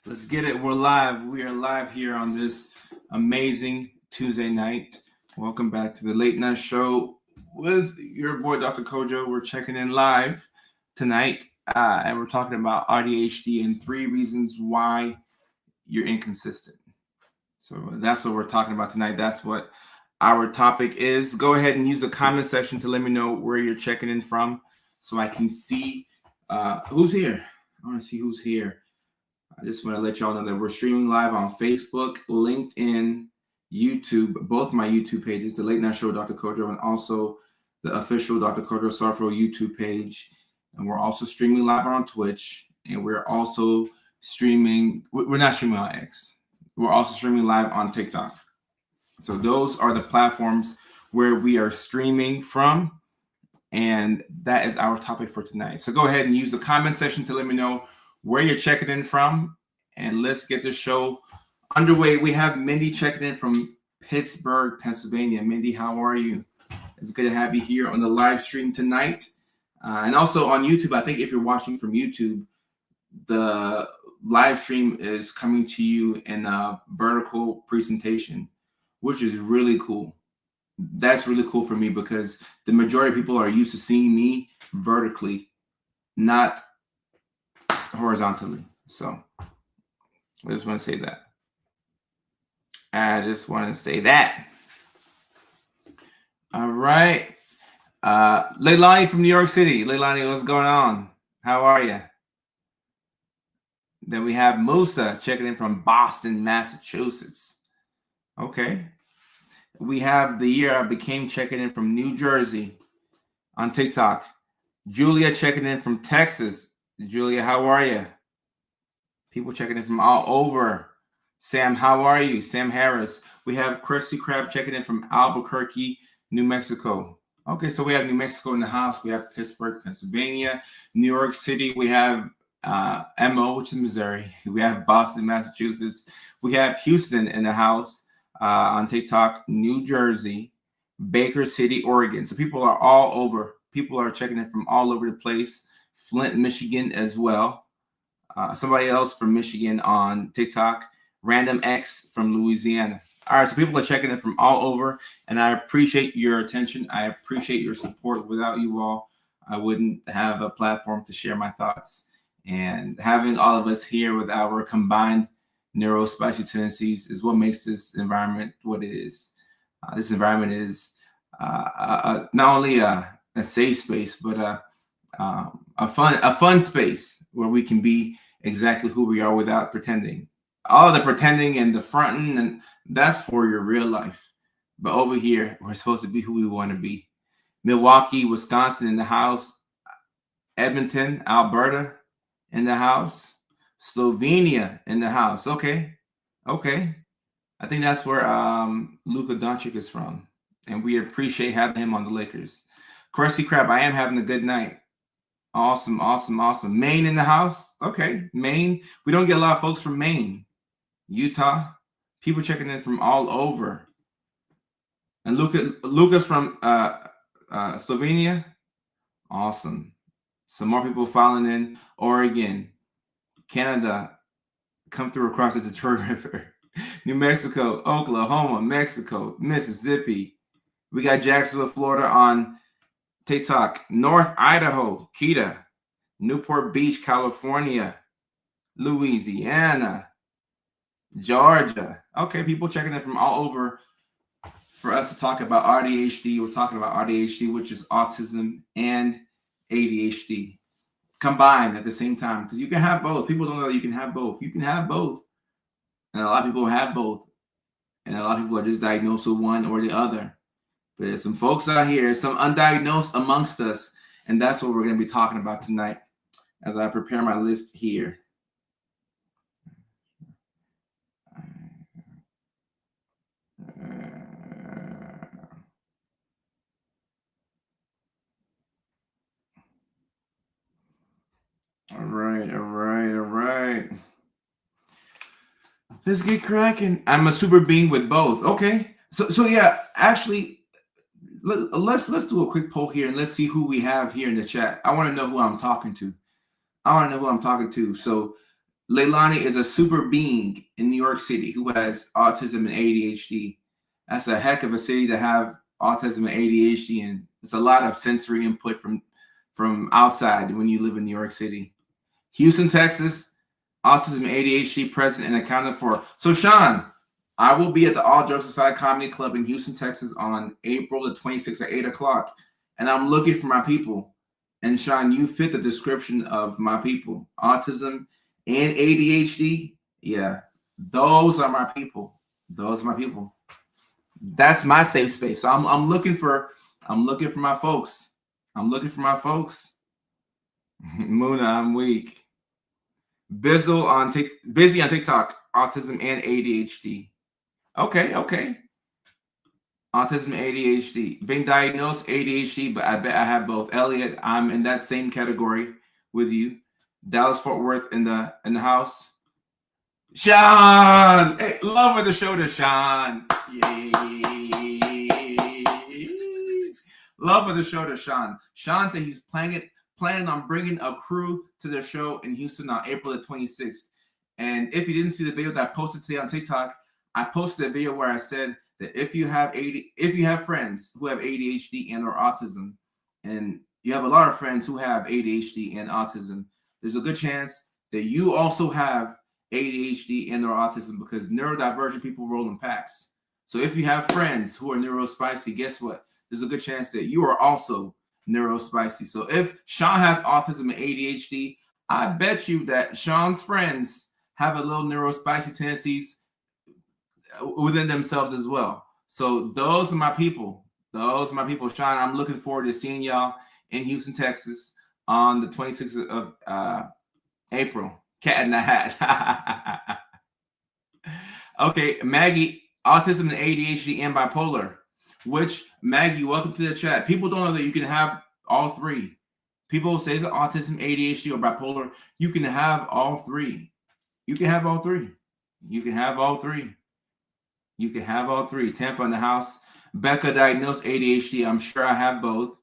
Let's get it. We're live. We are live here on this amazing Tuesday night. Welcome back to the Late Night Show with your boy, Dr. Kojo. We're checking in live tonight, and we're talking about AuDHD and 3 reasons why you're inconsistent. So that's what we're talking about tonight. That's what our topic is. Go ahead and use the comment section to let me know where you're checking in from so I can see who's here. I want to see who's here. I just want to let y'all know that we're streaming live on Facebook, LinkedIn, YouTube, both my YouTube pages, the Late Night Show with Dr. Kojo, and also the official Dr. Kojo Sarfro YouTube page. And we're also streaming live on Twitch. And we're also streaming, we're not streaming on X. We're also streaming live on TikTok. So those are the platforms where we are streaming from. And that is our topic for tonight. So go ahead and use the comment section to let me know where you're checking in from, and let's get this show underway. We have Mindy checking in from Pittsburgh, Pennsylvania. Mindy, how are you? It's good to have you here on the live stream tonight, and also on YouTube. I think if you're watching from YouTube, the live stream is coming to you in a vertical presentation, which is really cool. That's really cool for me because the majority of people are used to seeing me vertically, not horizontally. So I just want to say that. All right. Leilani from New York City. Leilani, what's going on? How are you? Then we have Musa checking in from Boston, Massachusetts. Okay. We have The Year I Became checking in from New Jersey on TikTok. Julia checking in from Texas. Julia, how are you? People checking in from all over. Sam, how are you? Sam Harris. We have Chrissy Crab checking in from Albuquerque, New Mexico. Okay, so we have New Mexico in the house. We have Pittsburgh, Pennsylvania. New York City. We have MO, which is Missouri. We have Boston, Massachusetts. We have Houston in the house on TikTok. New Jersey. Baker City, Oregon. So people are all over. People are checking in from all over the place. Flint, Michigan as well. Somebody else from Michigan on TikTok. Random X from Louisiana. All right, so people are checking in from all over, and I appreciate your attention. I appreciate your support. Without you all, I wouldn't have a platform to share my thoughts. And having all of us here with our combined neurospicy tendencies is what makes this environment what it is. This environment is not only a safe space, but a fun space where we can be exactly who we are without pretending. All the pretending and the fronting, and that's for your real life. But over here, we're supposed to be who we want to be. Milwaukee, Wisconsin in the house. Edmonton, Alberta in the house. Slovenia in the house. Okay. I think that's where Luka Doncic is from. And we appreciate having him on the Lakers. Krusty Krab, I am having a good night. Awesome. Maine in the house. Okay, Maine. We don't get a lot of folks from Maine. Utah. People checking in from all over. And Lucas from Slovenia. Awesome. Some more people filing in. Oregon. Canada. Come through across the Detroit River. New Mexico. Oklahoma. Mexico. Mississippi. We got Jacksonville, Florida on TikTok. North Idaho, Kita. Newport Beach, California. Louisiana. Georgia. Okay, people checking in from all over for us to talk about AuDHD. We're talking about AuDHD, which is autism and ADHD combined at the same time, because you can have both. People don't know that you can have both. You can have both. And a lot of people have both. And a lot of people are just diagnosed with one or the other. But there's some folks out here, some undiagnosed amongst us, and that's what we're going to be talking about tonight as I prepare my list here. All right. Let's get cracking. I'm a super being with both. Okay. So yeah, actually, let's do a quick poll here and let's see who we have here in the chat. I want to know who I'm talking to. So Leilani is a super being in New York City who has autism and ADHD. That's a heck of a city to have autism and ADHD in. It's a lot of sensory input from outside when you live in New York City. Houston, Texas, autism and ADHD present and accounted for. So, Sean, I will be at the All Jokes Aside Comedy Club in Houston, Texas on April the 26th at 8 o'clock. And I'm looking for my people. And Sean, you fit the description of my people. Autism and ADHD. Yeah, those are my people. Those are my people. That's my safe space. So I'm looking for my folks. I'm looking for my folks. Muna, I'm weak. Busy on TikTok, autism and ADHD. Okay. Autism, ADHD. Being diagnosed ADHD, but I bet I have both. Elliot, I'm in that same category with you. Dallas Fort Worth in the house. Sean, hey, love of the show to Sean. Yay. Love of the show to Sean. Sean said he's planning on bringing a crew to the show in Houston on April the 26th. And if you didn't see the video that I posted today on TikTok, I posted a video where I said that if you have friends who have ADHD and or autism, and you have a lot of friends who have ADHD and autism, there's a good chance that you also have ADHD and or autism, because neurodivergent people roll in packs. So if you have friends who are neurospicy, guess what? There's a good chance that you are also neurospicy. So if Sean has autism and ADHD, I bet you that Sean's friends have a little neurospicy tendencies within themselves as well. So those are my people. Those are my people. Sean, I'm looking forward to seeing y'all in Houston, Texas on the 26th of April. Cat in the hat. Okay, Maggie, autism and ADHD and bipolar. Which, Maggie, welcome to the chat. People don't know that you can have all three. People say it's autism, ADHD, or bipolar. You can have all three. You can have all three. You can have all three. You can have all three. Tampa in the house. Becca diagnosed ADHD. I'm sure I have both.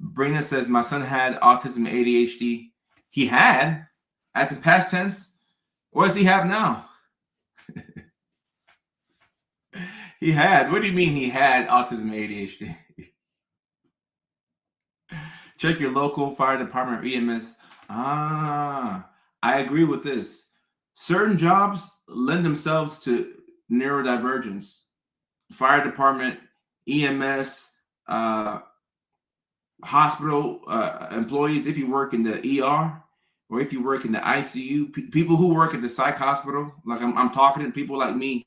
Brina says my son had autism and ADHD. He had, as in past tense. What does he have now? He had. What do you mean he had autism and ADHD? Check your local fire department or EMS. I agree with this. Certain jobs lend themselves to neurodivergence. Fire department, EMS, hospital employees, if you work in the ER or if you work in the ICU, people who work at the psych hospital, like I'm talking to people like me,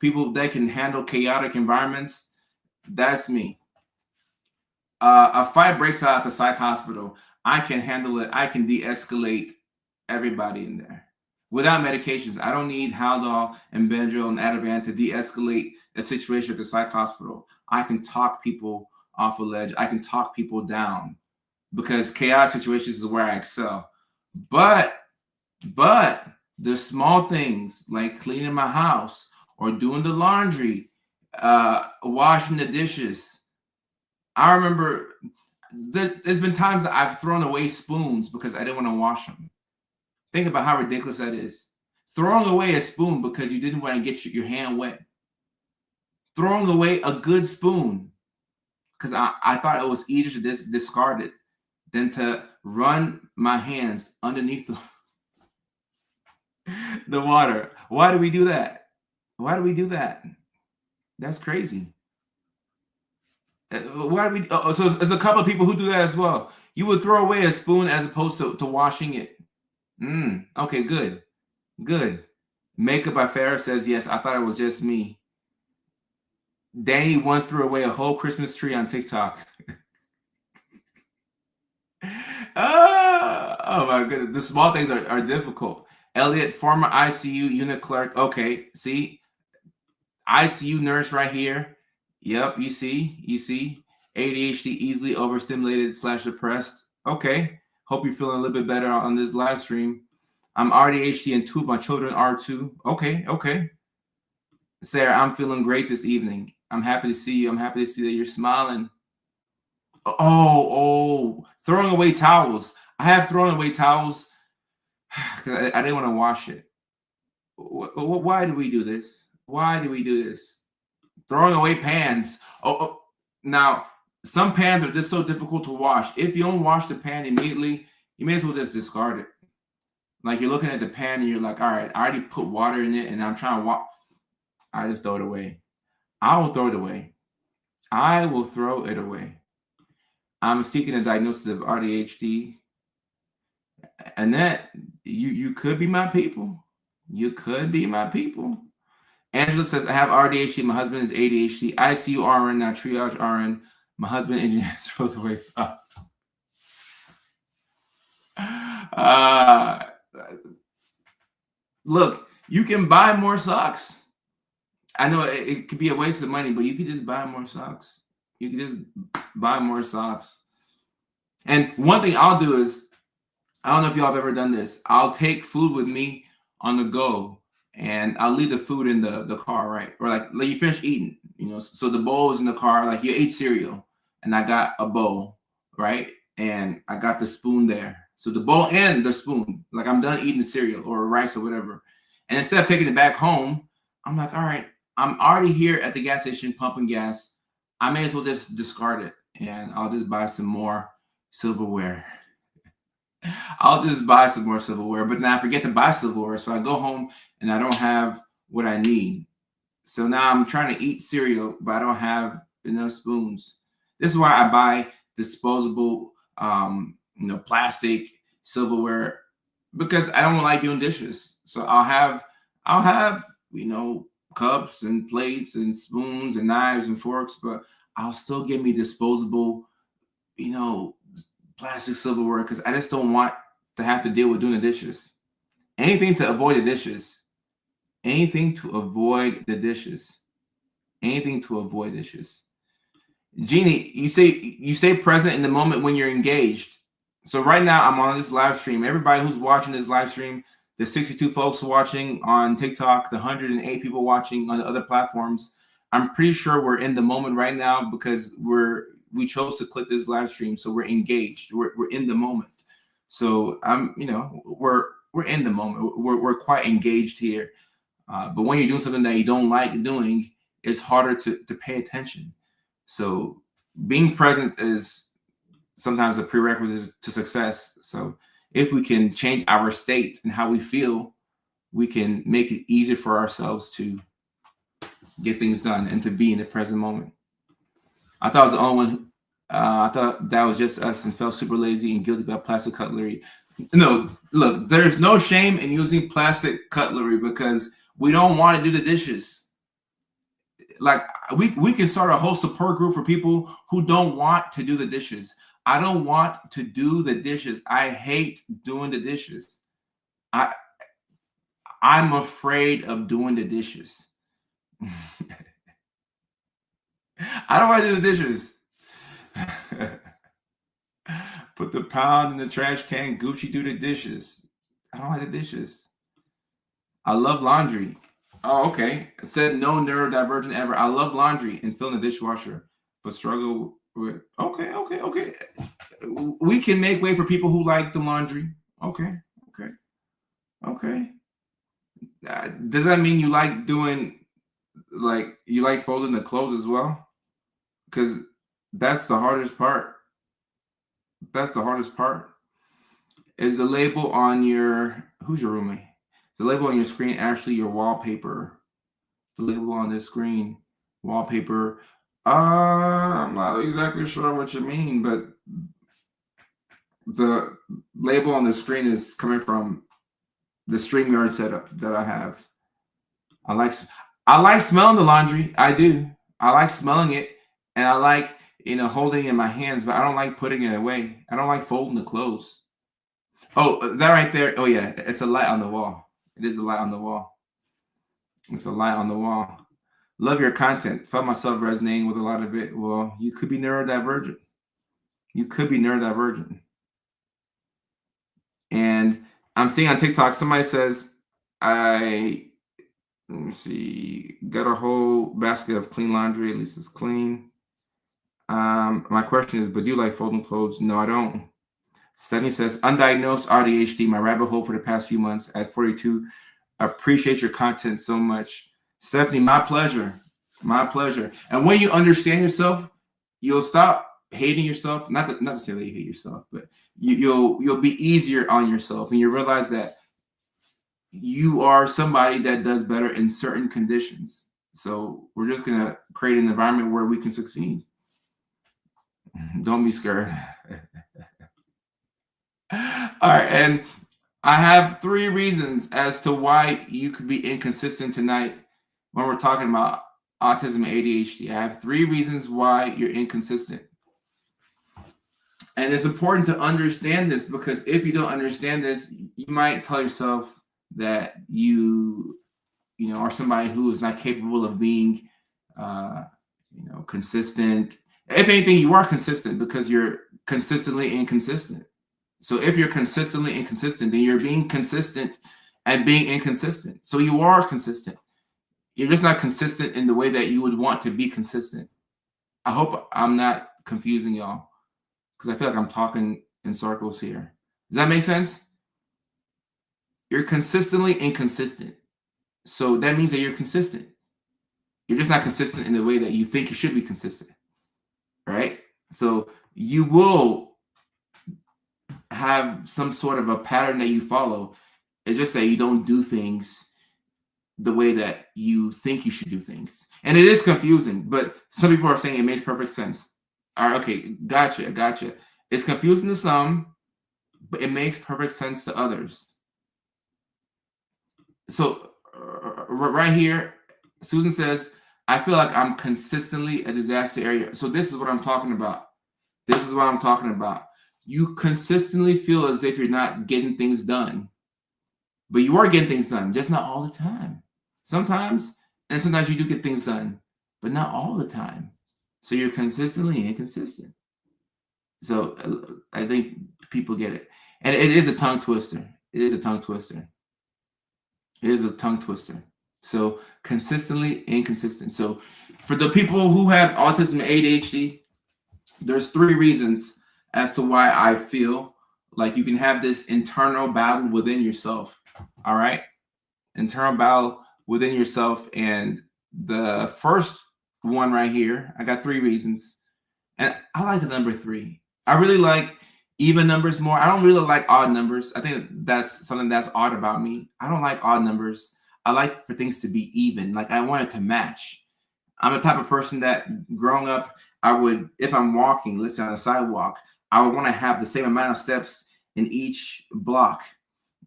people that can handle chaotic environments. That's me. A fight breaks out at the psych hospital. I can handle it. I can de-escalate everybody in there without medications. I don't need Haldol and Benadryl and Ativan to de-escalate a situation at the psych hospital. I can talk people off a ledge. I can talk people down, because chaotic situations is where I excel. But the small things like cleaning my house or doing the laundry, washing the dishes. I remember there's been times that I've thrown away spoons because I didn't want to wash them. Think about how ridiculous that is. Throwing away a spoon because you didn't want to get your hand wet. Throwing away a good spoon because I thought it was easier to discard it than to run my hands underneath the water. Why do we do that? Why do we do that? That's crazy. Why do we? So there's a couple of people who do that as well. You would throw away a spoon as opposed to washing it. Okay, good. Makeup by Farrah says yes. I thought it was just me. Danny once threw away a whole Christmas tree on TikTok. Oh my goodness. The small things are difficult. Elliot, former ICU unit clerk. Okay, see? ICU nurse right here. Yep, you see. ADHD, easily overstimulated / depressed. Okay. Hope you're feeling a little bit better on this live stream. I'm AuDHD and 2 of my children are too. Okay. Sarah, I'm feeling great this evening. I'm happy to see you. I'm happy to see that you're smiling. Oh, throwing away towels. I have thrown away towels because I didn't want to wash it. Why do we do this? Why do we do this? Throwing away pans. Now some pans are just so difficult to wash. If you don't wash the pan immediately, you may as well just discard it. Like you're looking at the pan and you're like, all right, I already put water in it and I'm trying to wash. I just throw it away. I will throw it away. I will throw it away. I'm seeking a diagnosis of AuDHD. Annette, you could be my people. You could be my people. Angela says, I have AuDHD. My husband is ADHD. ICU RN, now triage RN. My husband engineer throws away socks. Look, you can buy more socks. I know it could be a waste of money, but you could just buy more socks. You can just buy more socks. And one thing I'll do is, I don't know if y'all have ever done this. I'll take food with me on the go, and I'll leave the food in the car, right? Or like you finish eating, so the bowl is in the car. Like you ate cereal, and I got a bowl, right? And I got the spoon there. So the bowl and the spoon, like I'm done eating the cereal or rice or whatever. And instead of taking it back home, I'm like, all right, I'm already here at the gas station pumping gas. I may as well just discard it, and I'll just buy some more silverware. I'll just buy some more silverware, but now I forget to buy silverware. So I go home and I don't have what I need. So now I'm trying to eat cereal, but I don't have enough spoons. This is why I buy disposable, plastic silverware, because I don't like doing dishes. So I'll have, cups and plates and spoons and knives and forks, but I'll still give me disposable, plastic silverware, because I just don't want to have to deal with doing the dishes. Anything to avoid the dishes. Anything to avoid the dishes. Anything to avoid dishes. Jeannie, you say present in the moment when you're engaged. So right now I'm on this live stream. Everybody who's watching this live stream, the 62 folks watching on TikTok, the 108 people watching on the other platforms, I'm pretty sure we're in the moment right now because we chose to click this live stream, so we're engaged. We're in the moment. So we're in the moment. We're quite engaged here. But when you're doing something that you don't like doing, it's harder to pay attention. So being present is sometimes a prerequisite to success. So if we can change our state and how we feel, we can make it easier for ourselves to get things done and to be in the present moment. I thought I was the only one. I thought that was just us and felt super lazy and guilty about plastic cutlery. No, look, there's no shame in using plastic cutlery because we don't want to do the dishes. Like we can start a whole support group for people who don't want to do the dishes. I don't want to do the dishes. I hate doing the dishes. I'm afraid of doing the dishes. I don't want to do the dishes. Put the pound in the trash can. Gucci do the dishes. I don't like the dishes. I love laundry. Oh, okay. I said no neurodivergent ever. I love laundry and filling the dishwasher, but struggle with. Okay. We can make way for people who like the laundry. Okay. Does that mean you like doing, like, you like folding the clothes as well? Because that's the hardest part. That's the hardest part. Is the label on your, who's your roommate? Is the label on your screen actually your wallpaper? The label on this screen, wallpaper. I'm not exactly sure what you mean, but the label on the screen is coming from the StreamYard setup that I have. I like smelling the laundry. I do. I like smelling it, and I like holding it in my hands, but I don't like putting it away. I don't like folding the clothes. Oh, that right there. Oh yeah, it's a light on the wall. It is a light on the wall. It's a light on the wall. Love your content. Felt myself resonating with a lot of it. Well, you could be neurodivergent. You could be neurodivergent. And I'm seeing on TikTok, somebody says, let me see, got a whole basket of clean laundry. At least it's clean. My question is, but do you like folding clothes? No, I don't. Stephanie says, undiagnosed AuDHD, my rabbit hole for the past few months at 42. Appreciate your content so much. Stephanie, my pleasure. My pleasure. And when you understand yourself, you'll stop hating yourself. Not to say that you hate yourself, but you'll be easier on yourself, and you realize that you are somebody that does better in certain conditions. So we're just gonna create an environment where we can succeed. Don't be scared. All right, and I have 3 reasons as to why you could be inconsistent tonight when we're talking about autism and ADHD. I have 3 reasons why you're inconsistent. And it's important to understand this, because if you don't understand this, you might tell yourself that you are somebody who is not capable of being consistent. If anything, you are consistent because you're consistently inconsistent. So if you're consistently inconsistent, then you're being consistent at being inconsistent. So you are consistent. You're just not consistent in the way that you would want to be consistent. I hope I'm not confusing y'all, because I feel like I'm talking in circles here. Does that make sense? You're consistently inconsistent. So that means that you're consistent. You're just not consistent in the way that you think you should be consistent, right? So you will have some sort of a pattern that you follow. It's just that you don't do things the way that you think you should do things. And it is confusing, but some people are saying it makes perfect sense. All right, okay, gotcha. It's confusing to some, but it makes perfect sense to others. So right here, Susan says, I feel like I'm consistently a disaster area. So this is what I'm talking about. You consistently feel as if you're not getting things done, but you are getting things done, just not all the time. Sometimes you do get things done, but not all the time. So you're consistently inconsistent. So I think people get it. And it is a tongue twister. So consistently inconsistent. So for the people who have autism and ADHD, there's 3 reasons as to why I feel like you can have this internal battle within yourself. All right? Internal battle within yourself. And the first one right here, I got 3 reasons. And I like the number 3. I really like even numbers more. I don't really like odd numbers. I think that's something that's odd about me. I don't like odd numbers. I like for things to be even. Like, I want it to match. I'm the type of person that growing up, I would, if I'm walking, let's say on a sidewalk, I would want to have the same amount of steps in each block.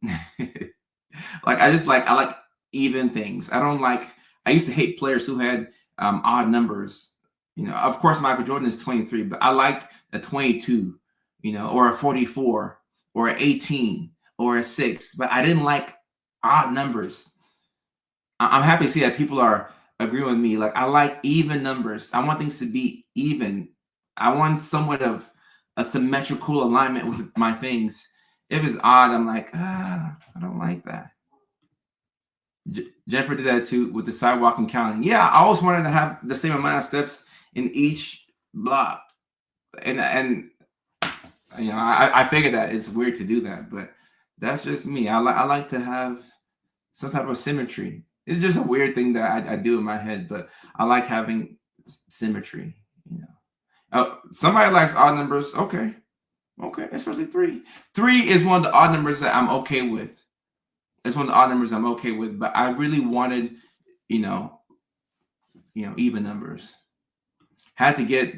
I like even things. I used to hate players who had odd numbers. Of course, Michael Jordan is 23, but I liked a 22, or a 44, or an 18, or a 6, but I didn't like odd numbers. I'm happy to see that people are agreeing with me. Like, I like even numbers. I want things to be even. I want somewhat of a symmetrical alignment with my things. If it's odd, I'm like, I don't like that. Jennifer did that too with the sidewalk and counting. Yeah, I always wanted to have the same amount of steps in each block. And I figured that it's weird to do that, but that's just me. I like to have some type of symmetry. It's just a weird thing that I do in my head, but I like having symmetry. Somebody likes odd numbers. Okay, especially 3. 3 is one of the odd numbers that I'm okay with. It's one of the odd numbers I'm okay with, but I really wanted, even numbers. Had to get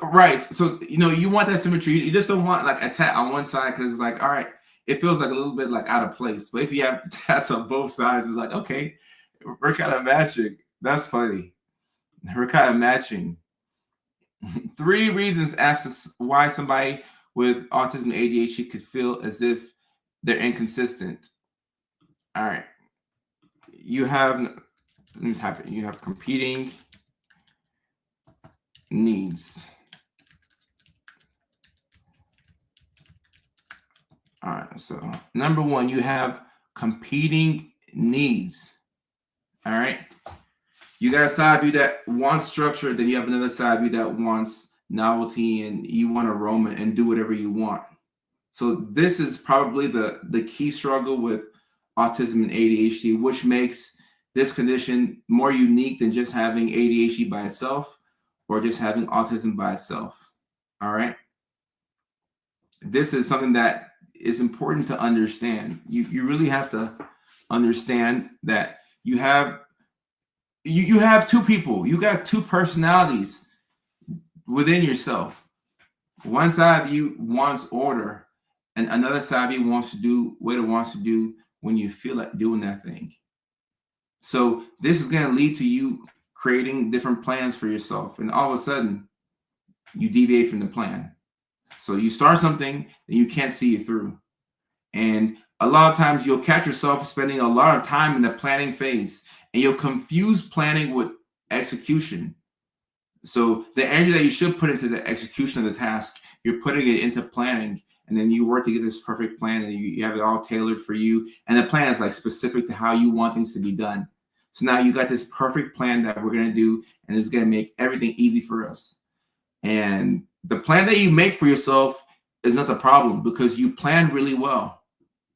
right. So you want that symmetry. You just don't want like a tat on one side, because it's like, all right, it feels like a little bit like out of place. But if you have tats on both sides, it's like, okay, we're kind of matching. That's funny. We're kind of matching. 3 reasons as to why somebody with autism and ADHD could feel as if they're inconsistent. All right. You have, let me type it. You have competing needs. All right. So number 1, you have competing needs. All right. You got a side of you that wants structure, then you have another side of you that wants novelty, and you want to roam and do whatever you want. So this is probably the key struggle with autism and ADHD, which makes this condition more unique than just having ADHD by itself or just having autism by itself. All right. This is something that is important to understand. You really have to understand that you have two people. You got two personalities within yourself. One side of you wants order, and another side of you wants to do what it wants to do when you feel like doing that thing. So this is going to lead to you creating different plans for yourself, and all of a sudden you deviate from the plan. So you start something and you can't see it through. And a lot of times you'll catch yourself spending a lot of time in the planning phase, and you'll confuse planning with execution. So the energy that you should put into the execution of the task, you're putting it into planning, and then you work to get this perfect plan, and you have it all tailored for you. And the plan is like specific to how you want things to be done. So now you got this perfect plan that we're going to do, and it's going to make everything easy for us. And the plan that you make for yourself is not the problem because you plan really well.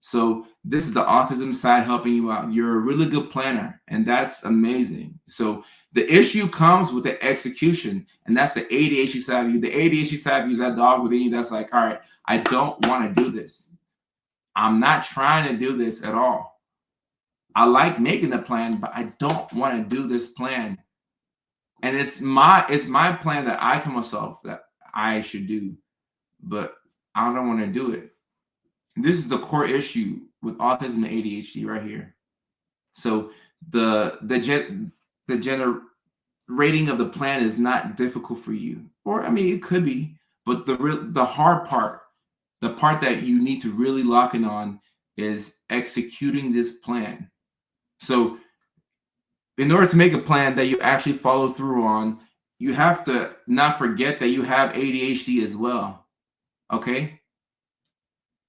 So this is the autism side helping you out. You're a really good planner, and that's amazing. So the issue comes with the execution, and that's the ADHD side of you. The ADHD side of you is that dog within you that's like, all right, I don't want to do this. I'm not trying to do this at all. I like making the plan, but I don't want to do this plan. And it's my plan that I tell myself that I should do, but I don't want to do it. This is the core issue with autism and ADHD right here. So the generating of the plan is not difficult for you, or I mean it could be, but the hard part, the part that you need to really lock in on, is executing this plan. So in order to make a plan that you actually follow through on, you have to not forget that you have ADHD as well. Okay?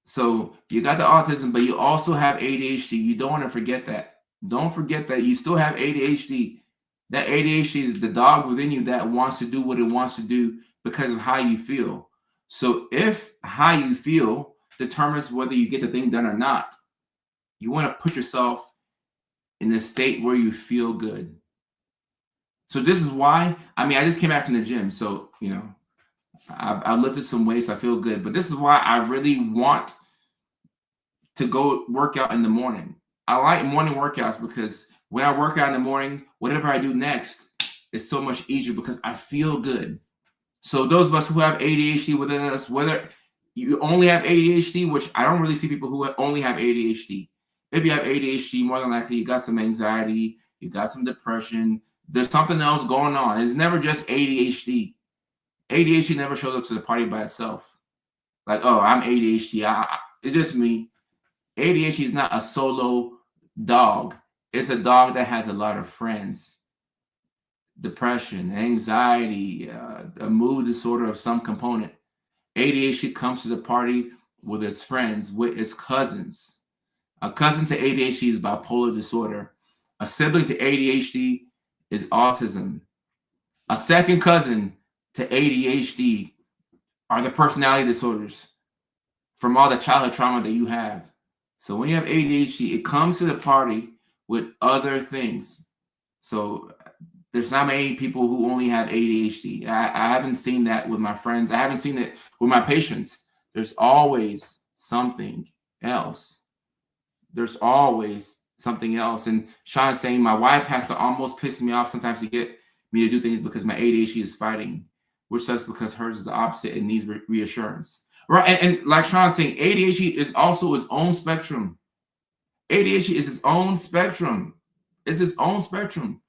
So you got the autism, but you also have ADHD. You don't want to forget that. Don't forget that you still have ADHD. That ADHD is the dog within you that wants to do what it wants to do because of how you feel. So if how you feel determines whether you get the thing done or not, you want to put yourself in a state where you feel good. So this is why, I mean, I just came back from the gym. So, you know, I've lifted some weights. I feel good. But this is why I really want to go work out in the morning. I like morning workouts because when I work out in the morning, whatever I do next is so much easier because I feel good. So those of us who have ADHD within us, whether you only have ADHD, which I don't really see people who only have ADHD. If you have ADHD, more than likely you got some anxiety, you got some depression. There's something else going on. It's never just ADHD. ADHD never shows up to the party by itself. Like, oh, I'm ADHD. It's just me. ADHD is not a solo dog. It's a dog that has a lot of friends. Depression, anxiety, a mood disorder of some component. ADHD comes to the party with its friends, with its cousins. A cousin to ADHD is bipolar disorder. A sibling to ADHD is autism. A second cousin to ADHD are the personality disorders from all the childhood trauma that you have. So when you have ADHD, it comes to the party with other things. So there's not many people who only have ADHD. I haven't seen that with my friends. I haven't seen it with my patients. There's always something else. There's always something else. And Sean's saying my wife has to almost piss me off sometimes to get me to do things because my ADHD is fighting, which sucks because hers is the opposite and needs reassurance. Right. And like Sean's saying, ADHD is also its own spectrum. ADHD is its own spectrum. It's its own spectrum.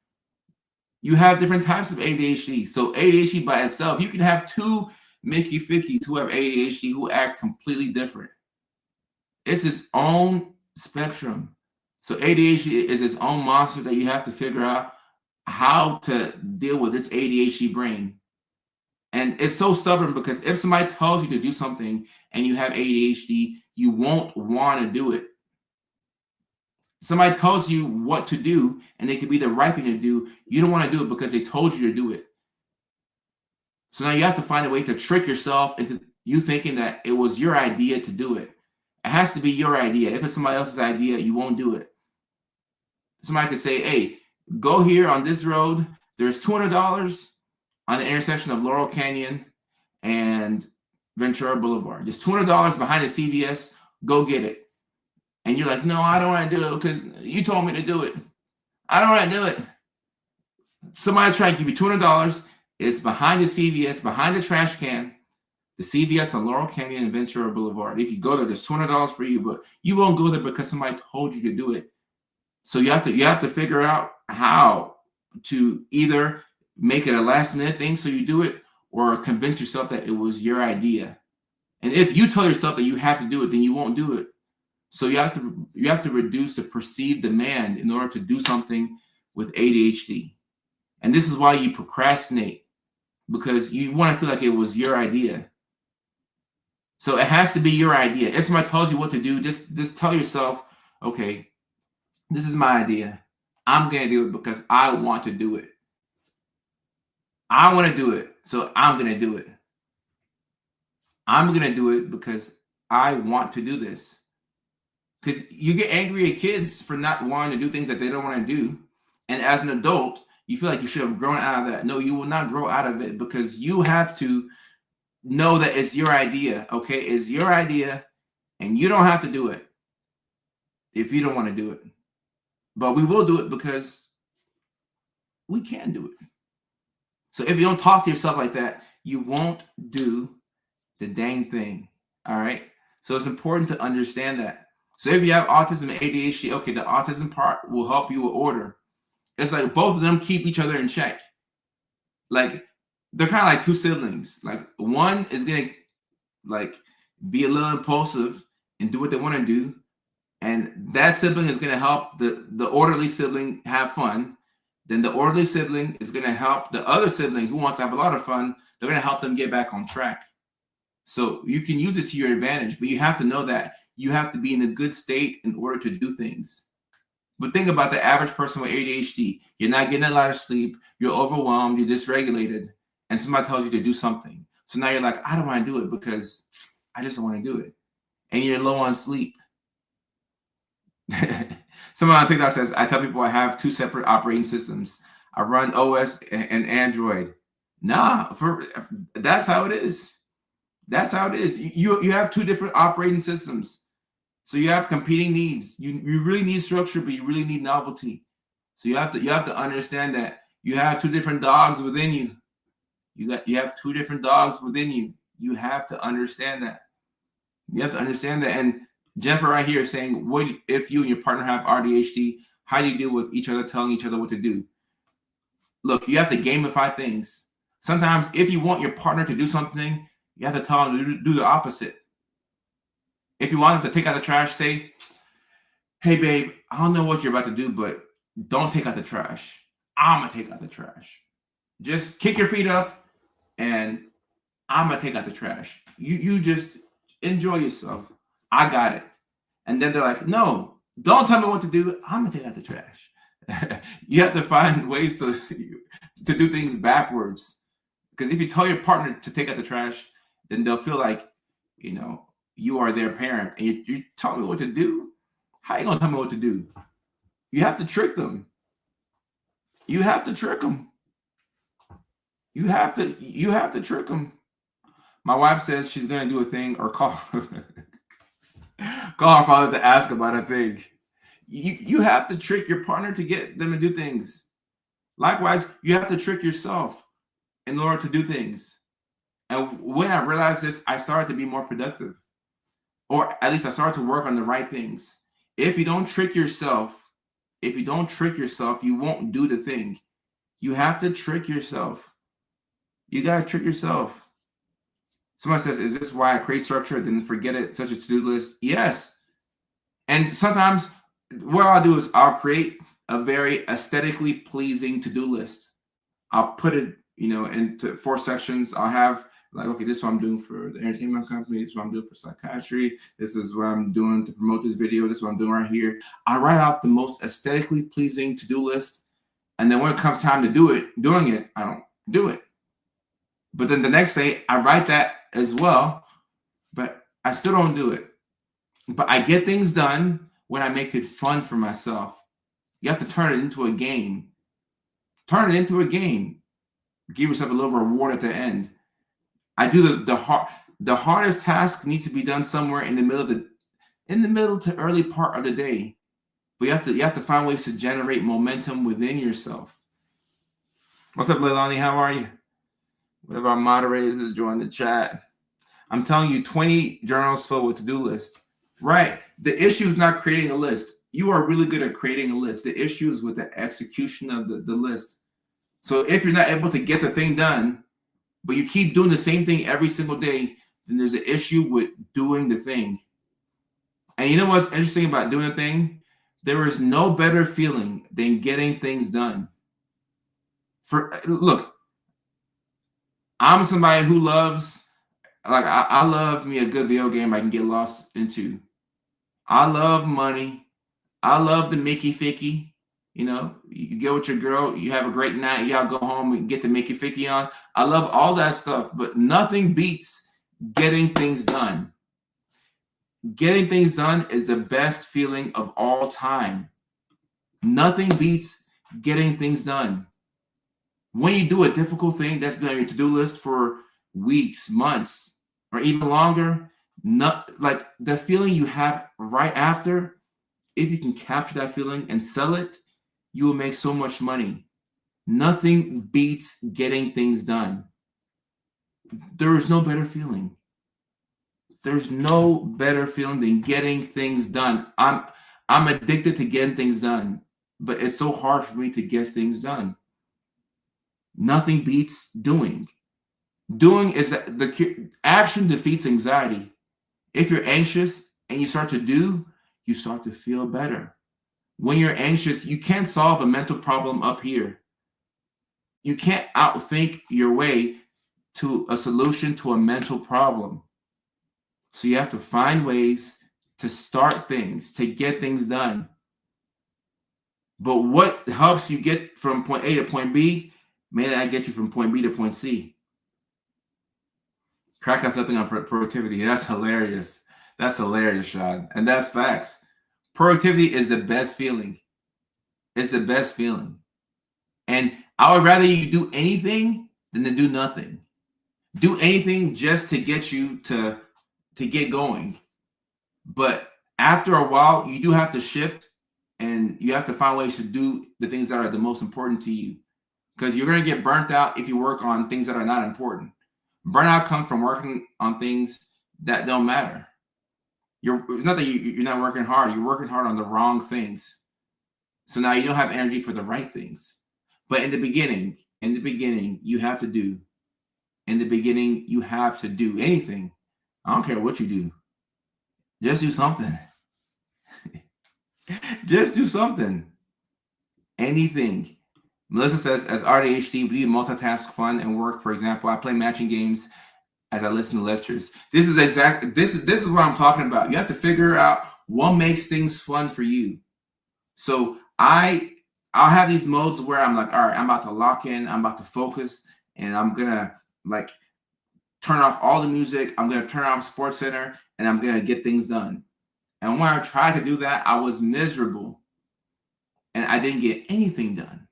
You have different types of ADHD. So ADHD by itself, you can have two Mickey Fickies who have ADHD who act completely different. It's its own spectrum. So ADHD is its own monster that you have to figure out how to deal with its ADHD brain. And it's so stubborn because if somebody tells you to do something and you have ADHD, you won't want to do it. Somebody tells you what to do and it could be the right thing to do. You don't want to do it because they told you to do it. So now you have to find a way to trick yourself into You thinking that it was your idea to do it. It has to be your idea. If it's somebody else's idea, you won't do it. Somebody could say, hey, go here on this road. There's $200 on the intersection of Laurel Canyon and Ventura Boulevard. There's $200 behind the CVS. Go get it. And you're like, no, I don't want to do it because you told me to do it. I don't want to do it. Somebody's trying to give you $200. It's behind the CVS, behind the trash can, the CVS on Laurel Canyon and Ventura Boulevard. If you go there, there's $200 for you, but you won't go there because somebody told you to do it. So you have to figure out how to either make it a last minute thing so you do it, or convince yourself that it was your idea. And if you tell yourself that you have to do it, then you won't do it. So you have to reduce the perceived demand in order to do something with ADHD. And this is why you procrastinate, because you want to feel like it was your idea. So it has to be your idea. If somebody tells you what to do, just tell yourself, okay, this is my idea. I'm going to do it because I want to do it. I want to do it, so I'm going to do it. I'm going to do it because I want to do this. Because you get angry at kids for not wanting to do things that they don't want to do. And as an adult, you feel like you should have grown out of that. No, you will not grow out of it, because you have to know that it's your idea, okay? It's your idea, and you don't have to do it if you don't want to do it. But we will do it because we can do it. So if you don't talk to yourself like that, you won't do the dang thing, all right? So it's important to understand that. So if you have autism and ADHD, okay, the autism part will help you with order. It's like both of them keep each other in check. Like they're kind of like two siblings. Like one is gonna like be a little impulsive and do what they want to do, and that sibling is gonna help the orderly sibling have fun. Then the orderly sibling is gonna help the other sibling who wants to have a lot of fun. They're gonna help them get back on track. So you can use it to your advantage, but you have to know that you have to be in a good state in order to do things. But think about the average person with ADHD. You're not getting a lot of sleep. You're overwhelmed. You're dysregulated. And somebody tells you to do something. So now you're like, I don't want to do it because I just don't want to do it. And you're low on sleep. Someone on TikTok says, I tell people I have two separate operating systems. I run OS and Android. Nah, that's how it is. That's how it is. You have two different operating systems. So you have competing needs. You really need structure, but you really need novelty. So you have to understand that you have two different dogs within you. You have two different dogs within you. You have to understand that. You have to understand that. And Jennifer right here is saying, what if you and your partner have AuDHD? How do you deal with each other telling each other what to do? Look, you have to gamify things. Sometimes if you want your partner to do something, you have to tell them to do the opposite. If you want them to take out the trash, say, hey, babe, I don't know what you're about to do, but don't take out the trash. I'm going to take out the trash. Just kick your feet up, and I'm going to take out the trash. You just enjoy yourself. I got it. And then they're like, no, don't tell me what to do. I'm going to take out the trash. You have to find ways to do things backwards. Because if you tell your partner to take out the trash, then they'll feel like, you are their parent, and you tell me what to do. How are you gonna tell me what to do? You have to trick them. You have to trick them. You have to trick them. My wife says she's gonna do a thing, or call her father to ask about a thing. You have to trick your partner to get them to do things. Likewise, you have to trick yourself in order to do things. And when I realized this, I started to be more productive. Or at least I started to work on the right things. If you don't trick yourself, you won't do the thing. You have to trick yourself. You got to trick yourself. Someone says, is this why I create structure, then forget it, such a to-do list? Yes. And sometimes what I'll do is I'll create a very aesthetically pleasing to-do list. I'll put it, into 4 sections. I'll have like, okay, this is what I'm doing for the entertainment company. This is what I'm doing for psychiatry. This is what I'm doing to promote this video. This is what I'm doing right here. I write out the most aesthetically pleasing to-do list. And then when it comes time to doing it, I don't do it. But then the next day, I write that as well. but I still don't do it. But I get things done when I make it fun for myself. You have to turn it into a game. Turn it into a game. Give yourself a little reward at the end. I do the hardest task needs to be done somewhere in the middle to early part of the day. But you have to find ways to generate momentum within yourself. What's up, Leilani? How are you? One of our moderators is joining the chat. I'm telling you, 20 journals filled with to-do list. Right. The issue is not creating a list. You are really good at creating a list. The issue is with the execution of the list. So if you're not able to get the thing done, but you keep doing the same thing every single day, then there's an issue with doing the thing. And you know what's interesting about doing a thing? There is no better feeling than getting things done. Look, I'm somebody who loves, like I love me a good video game I can get lost into. I love money. I love the Mickey Ficky. You know, you get with your girl, you have a great night, y'all go home and get the Mickey Ficky on. I love all that stuff, but nothing beats getting things done. Getting things done is the best feeling of all time. Nothing beats getting things done. When you do a difficult thing that's been on your to-do list for weeks, months, or even longer, not like the feeling you have right after, if you can capture that feeling and sell it, you will make so much money. Nothing beats getting things done. There is no better feeling. There's no better feeling than getting things done. I'm addicted to getting things done, but it's so hard for me to get things done. Nothing beats doing. Doing is the action defeats anxiety. If you're anxious and you start to do, you start to feel better. When you're anxious, you can't solve a mental problem up here. You can't outthink your way to a solution to a mental problem. So you have to find ways to start things, to get things done. But what helps you get from point A to point B may not get you from point B to point C. Crack has nothing on productivity. That's hilarious. That's hilarious, Sean. And that's facts. Productivity is the best feeling. It's the best feeling. And I would rather you do anything than to do nothing. Do anything just to get you to get going. But after a while, you do have to shift and you have to find ways to do the things that are the most important to you. Because you're going to get burnt out if you work on things that are not important. Burnout comes from working on things that don't matter. It's not that you're not working hard. You're working hard on the wrong things. So now you don't have energy for the right things. But in the beginning, you have to do. In the beginning, you have to do anything. I don't care what you do. Just do something. Just do something. Anything. Melissa says, as AuDHD, we need multitask fun and work. For example, I play matching games as I listen to lectures. This is what I'm talking about. You have to figure out what makes things fun for you. So I'll have these modes where I'm like, all right, I'm about to lock in, I'm about to focus, and I'm gonna like turn off all the music. I'm gonna turn off Sports Center, and I'm gonna get things done. And when I tried to do that, I was miserable, and I didn't get anything done.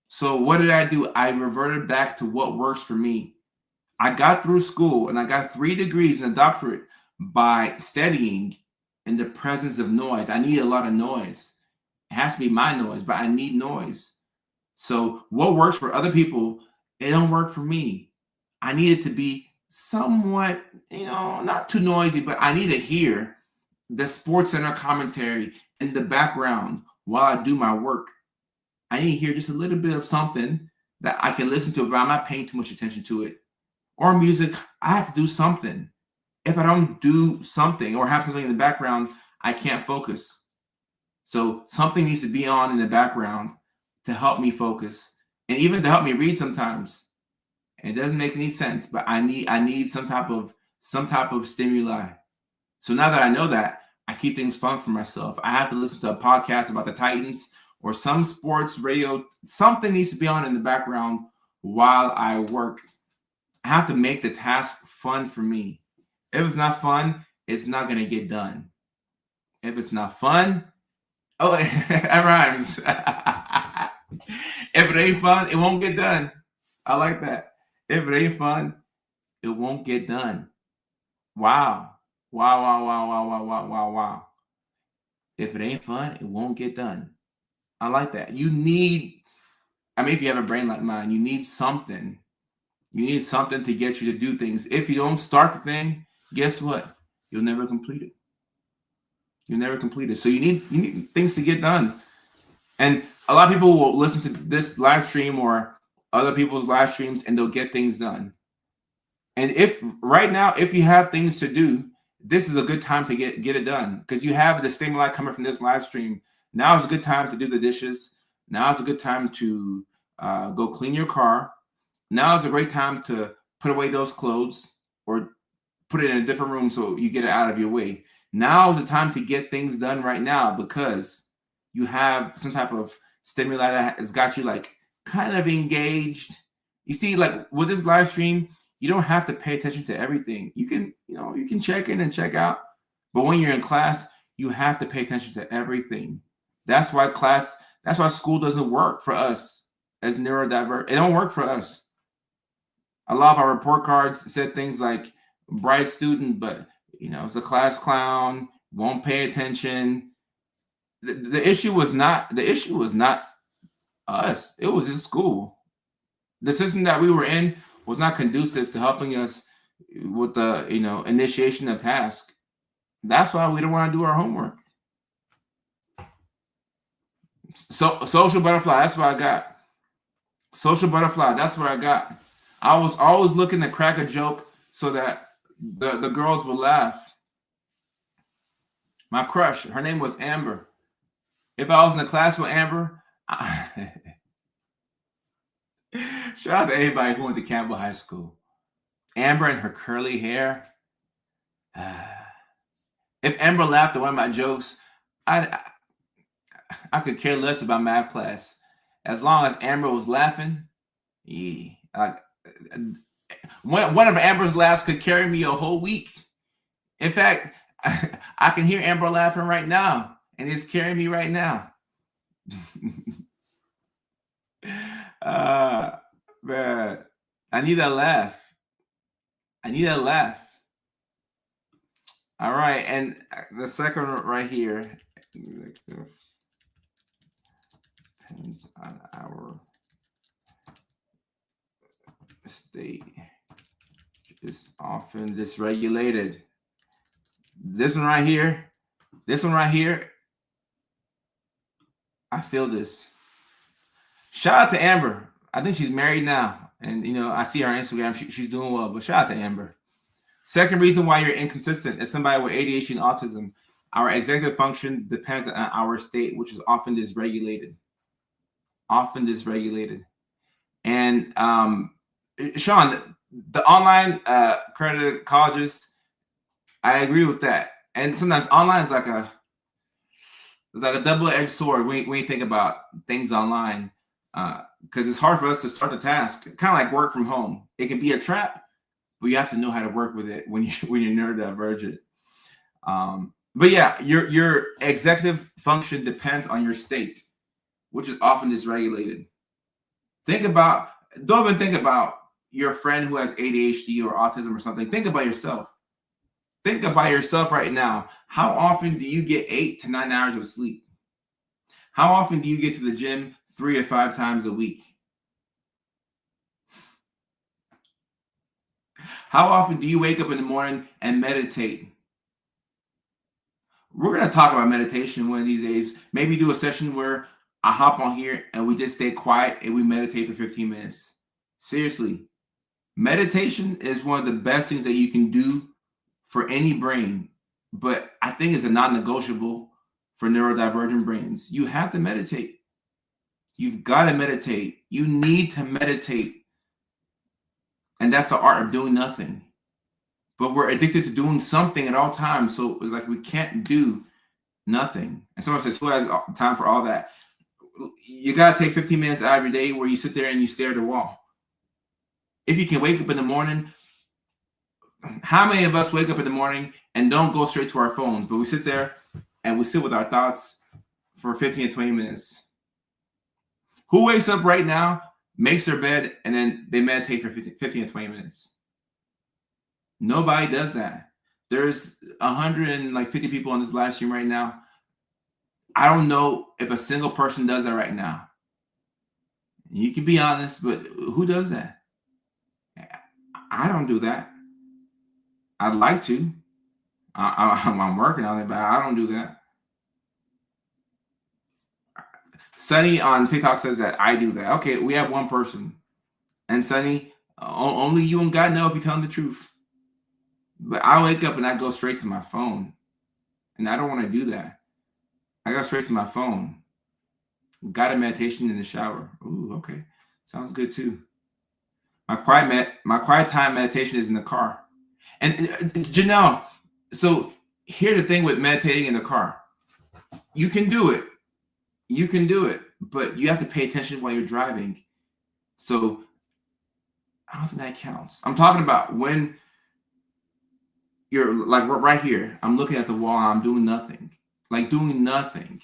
So what did I do? I reverted back to what works for me. I got through school and I got 3 degrees and a doctorate by studying in the presence of noise. I need a lot of noise. It has to be my noise, but I need noise. So what works for other people, it don't work for me. I need it to be somewhat, not too noisy, but I need to hear the Sports Center commentary in the background while I do my work. I need to hear just a little bit of something that I can listen to, but I'm not paying too much attention to it. Or music, I have to do something. If I don't do something or have something in the background, I can't focus. So something needs to be on in the background to help me focus and even to help me read sometimes. And it doesn't make any sense, but I need some type of stimuli. So now that I know that, I keep things fun for myself. I have to listen to a podcast about the Titans or some sports radio. Something needs to be on in the background while I work. I have to make the task fun for me. If it's not fun, it's not going to get done. If it's not fun, oh, that rhymes. If it ain't fun, it won't get done. I like that. If it ain't fun, it won't get done. Wow. Wow, wow, wow, wow, wow, wow, wow, wow. If it ain't fun, it won't get done. I like that. You need, I mean, if you have a brain like mine, you need something. You need something to get you to do things. If you don't start the thing, guess what? You'll never complete it. You'll never complete it. So you need things to get done. And a lot of people will listen to this live stream or other people's live streams and they'll get things done. And if right now, if you have things to do, this is a good time to get it done because you have the stimuli coming from this live stream. Now is a good time to do the dishes. Now is a good time to go clean your car. Now is a great time to put away those clothes or put it in a different room so you get it out of your way. Now is the time to get things done right now because you have some type of stimuli that has got you like kind of engaged. You see, like with this live stream, you don't have to pay attention to everything. You can check in and check out. But when you're in class, you have to pay attention to everything. That's why school doesn't work for us as neurodiverse. It don't work for us. A lot of our report cards said things like bright student, but it's a class clown, won't pay attention. The issue was not us. It was his school. The system that we were in was not conducive to helping us with the initiation of task. That's why we don't want to do our homework. So social butterfly, that's what I got. Social butterfly, that's what I got. I was always looking to crack a joke so that the girls would laugh. My crush, her name was Amber. If I was in a class with Amber, shout out to anybody who went to Campbell High School. Amber and her curly hair. If Amber laughed at one of my jokes, I could care less about math class. As long as Amber was laughing, yeah. One of Amber's laughs could carry me a whole week. In fact, I can hear Amber laughing right now, and it's carrying me right now. Man, I need that laugh. All right, and the second one right here depends on our state is often dysregulated. This one right here, I feel this. Shout out to Amber. I think she's married now. And, I see her on Instagram. She's doing well. But shout out to Amber. Second reason why you're inconsistent is somebody with ADHD and autism. Our executive function depends on our state, which is often dysregulated. And, Sean, the online accredited colleges, I agree with that. And sometimes online is like a double-edged sword when you think about things online, because it's hard for us to start the task. Kind of like work from home. It can be a trap, but you have to know how to work with it when you're neurodivergent. But yeah, your executive function depends on your state, which is often dysregulated. Don't even think about your friend who has ADHD or autism or something. Think about yourself. Think about yourself right now. How often do you get 8 to 9 hours of sleep? How often do you get to the gym 3 to 5 times a week? How often do you wake up in the morning and meditate? We're going to talk about meditation one of these days. Maybe do a session where I hop on here and we just stay quiet and we meditate for 15 minutes. Seriously, meditation is one of the best things that you can do for any brain, but I think it's a non-negotiable for neurodivergent brains. You have to meditate. You've got to meditate. You need to meditate. And that's the art of doing nothing. But we're addicted to doing something at all times. So it's like we can't do nothing. And someone says, who has time for all that? You got to take 15 minutes out of your day where you sit there and you stare at the wall. If you can wake up in the morning, How many of us wake up in the morning and don't go straight to our phones, but we sit there and we sit with our thoughts for 15 to 20 minutes? Who wakes up right now, makes their bed, and then they meditate for 15 to 20 minutes? Nobody does that. There's 150 people on this live stream right now. I don't know if a single person does that right now. You can be honest, but who does that? I don't do that. I'd like to. I'm working on it, but I don't do that. Sunny on TikTok says that I do that. Okay, we have one person. And Sunny, only you and God know if you're telling the truth. But I wake up and I go straight to my phone. And I don't want to do that. I go straight to my phone. Guided meditation in the shower. Ooh, okay. Sounds good too. My quiet time meditation is in the car. And Janelle, so here's the thing with meditating in the car. You can do it. You can do it, but you have to pay attention while you're driving. So I don't think that counts. I'm talking about when you're like right here. I'm looking at the wall. I'm doing nothing. Like doing nothing.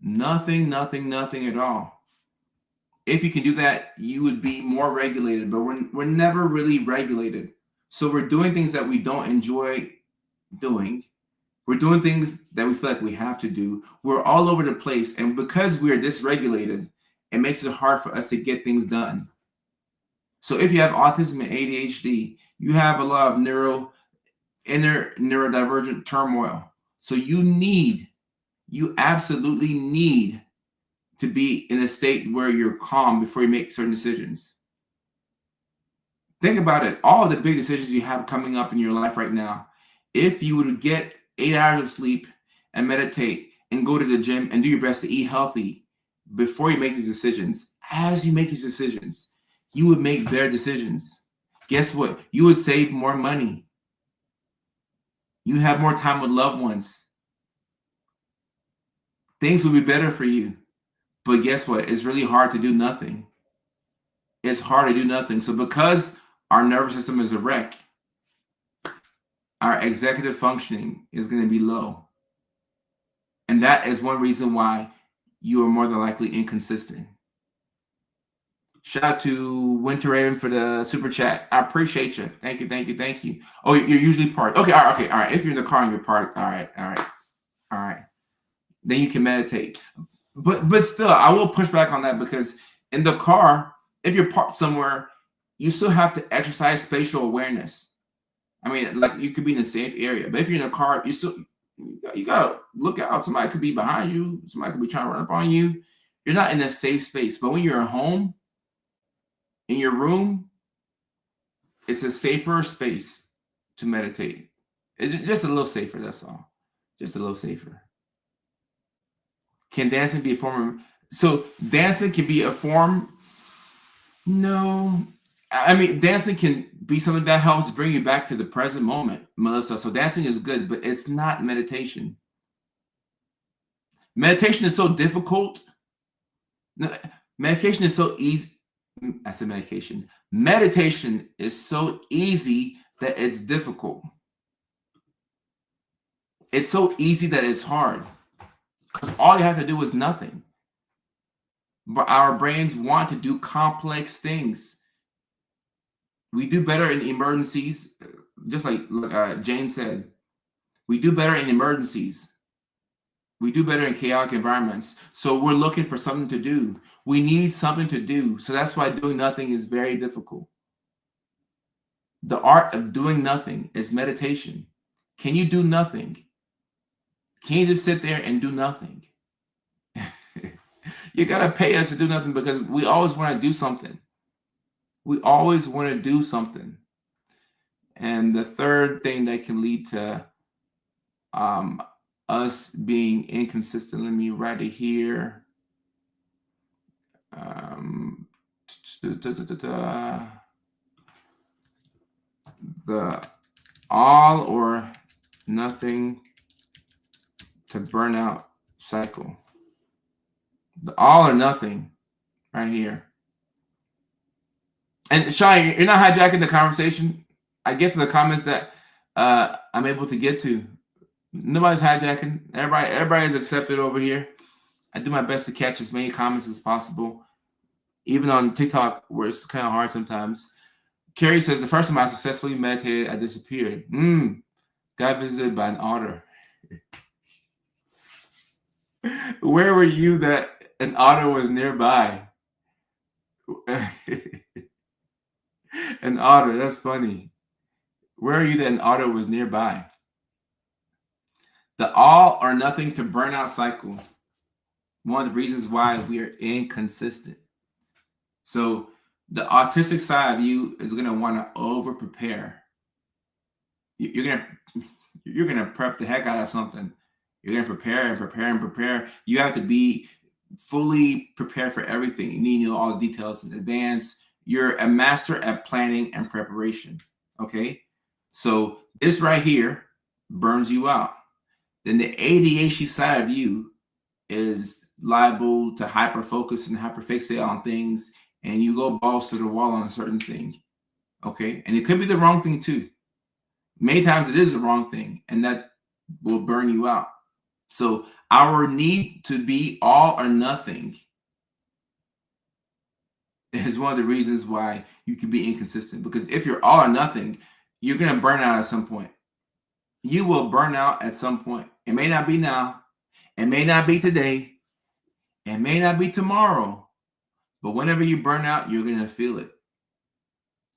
Nothing at all. If you can do that, you would be more regulated, but we're never really regulated. So we're doing things that we don't enjoy doing. We're doing things that we feel like we have to do. We're all over the place. And because we're dysregulated, it makes it hard for us to get things done. So if you have autism and ADHD, you have a lot of inner neurodivergent turmoil. So you absolutely need to be in a state where you're calm before you make certain decisions. Think about it. All of the big decisions you have coming up in your life right now, if you would get 8 hours of sleep and meditate and go to the gym and do your best to eat healthy before you make these decisions, as you make these decisions, you would make better decisions. Guess what? You would save more money. You have more time with loved ones. Things would be better for you. But guess what? It's really hard to do nothing. It's hard to do nothing. So because our nervous system is a wreck, our executive functioning is going to be low. And that is one reason why you are more than likely inconsistent. Shout out to Winter Raven for the super chat. I appreciate you. Thank you. Oh, you're usually parked. Okay, all right. If you're in the car and you're parked, all right. Then you can meditate. But still, I will push back on that because in the car, if you're parked somewhere, you still have to exercise spatial awareness. I mean, like you could be in a safe area, but if you're in a car, you gotta look out. Somebody could be behind you. Somebody could be trying to run up on you. You're not in a safe space. But when you're at home, in your room, it's a safer space to meditate. It's just a little safer. That's all. Just a little safer. Can dancing be a form of? So dancing can be a form. No. I mean, dancing can be something that helps bring you back to the present moment, Melissa. So dancing is good, but it's not meditation. Meditation is so difficult. Medication is so easy. I said medication. Meditation is so easy that it's difficult. It's so easy that it's hard. Because all you have to do is nothing. But our brains want to do complex things. We do better in emergencies, just like Jane said. We do better in emergencies. We do better in chaotic environments. So we're looking for something to do. We need something to do. So that's why doing nothing is very difficult. The art of doing nothing is meditation. Can you do nothing? Can you just sit there and do nothing? You got to pay us to do nothing because we always want to do something. We always want to do something. And the third thing that can lead to us being inconsistent, let me write it here. The all or nothing to burnout cycle. The all or nothing right here. And Shai, you're not hijacking the conversation. I get to the comments that I'm able to get to. Nobody's hijacking. Everybody is accepted over here. I do my best to catch as many comments as possible, even on TikTok, where it's kind of hard sometimes. Carrie says, the first time I successfully meditated, I disappeared. Got visited by an otter. Where were you that an otter was nearby? An otter, that's funny. Where are you that an otter was nearby? The all or nothing to burnout cycle. One of the reasons why we are inconsistent. So the autistic side of you is going to want to over prepare. You're going to prep the heck out of something. You're going to prepare and prepare and prepare. You have to be fully prepared for everything. You need to know all the details in advance. You're a master at planning and preparation. Okay. So this right here burns you out. Then the ADHD side of you is liable to hyper focus and hyper fixate on things, and you go balls to the wall on a certain thing. Okay. And it could be the wrong thing too. Many times it is the wrong thing, and that will burn you out. So our need to be all or nothing is one of the reasons why you can be inconsistent. Because if you're all or nothing, you're going to burn out at some point. You will burn out at some point. It may not be now. It may not be today. It may not be tomorrow. But whenever you burn out, you're going to feel it.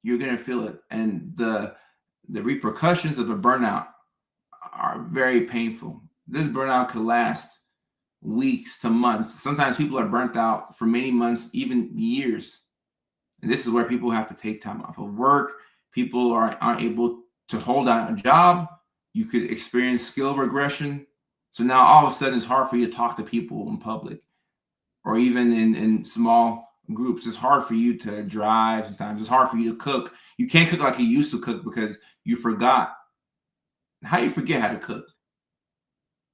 You're going to feel it. And the repercussions of a burnout are very painful. This burnout could last weeks to months. Sometimes people are burnt out for many months, even years. And this is where people have to take time off of work. People aren't able to hold down a job. You could experience skill regression. So now all of a sudden it's hard for you to talk to people in public or even in small groups. It's hard for you to drive sometimes. It's hard for you to cook. You can't cook like you used to cook because you forgot. How do you forget how to cook?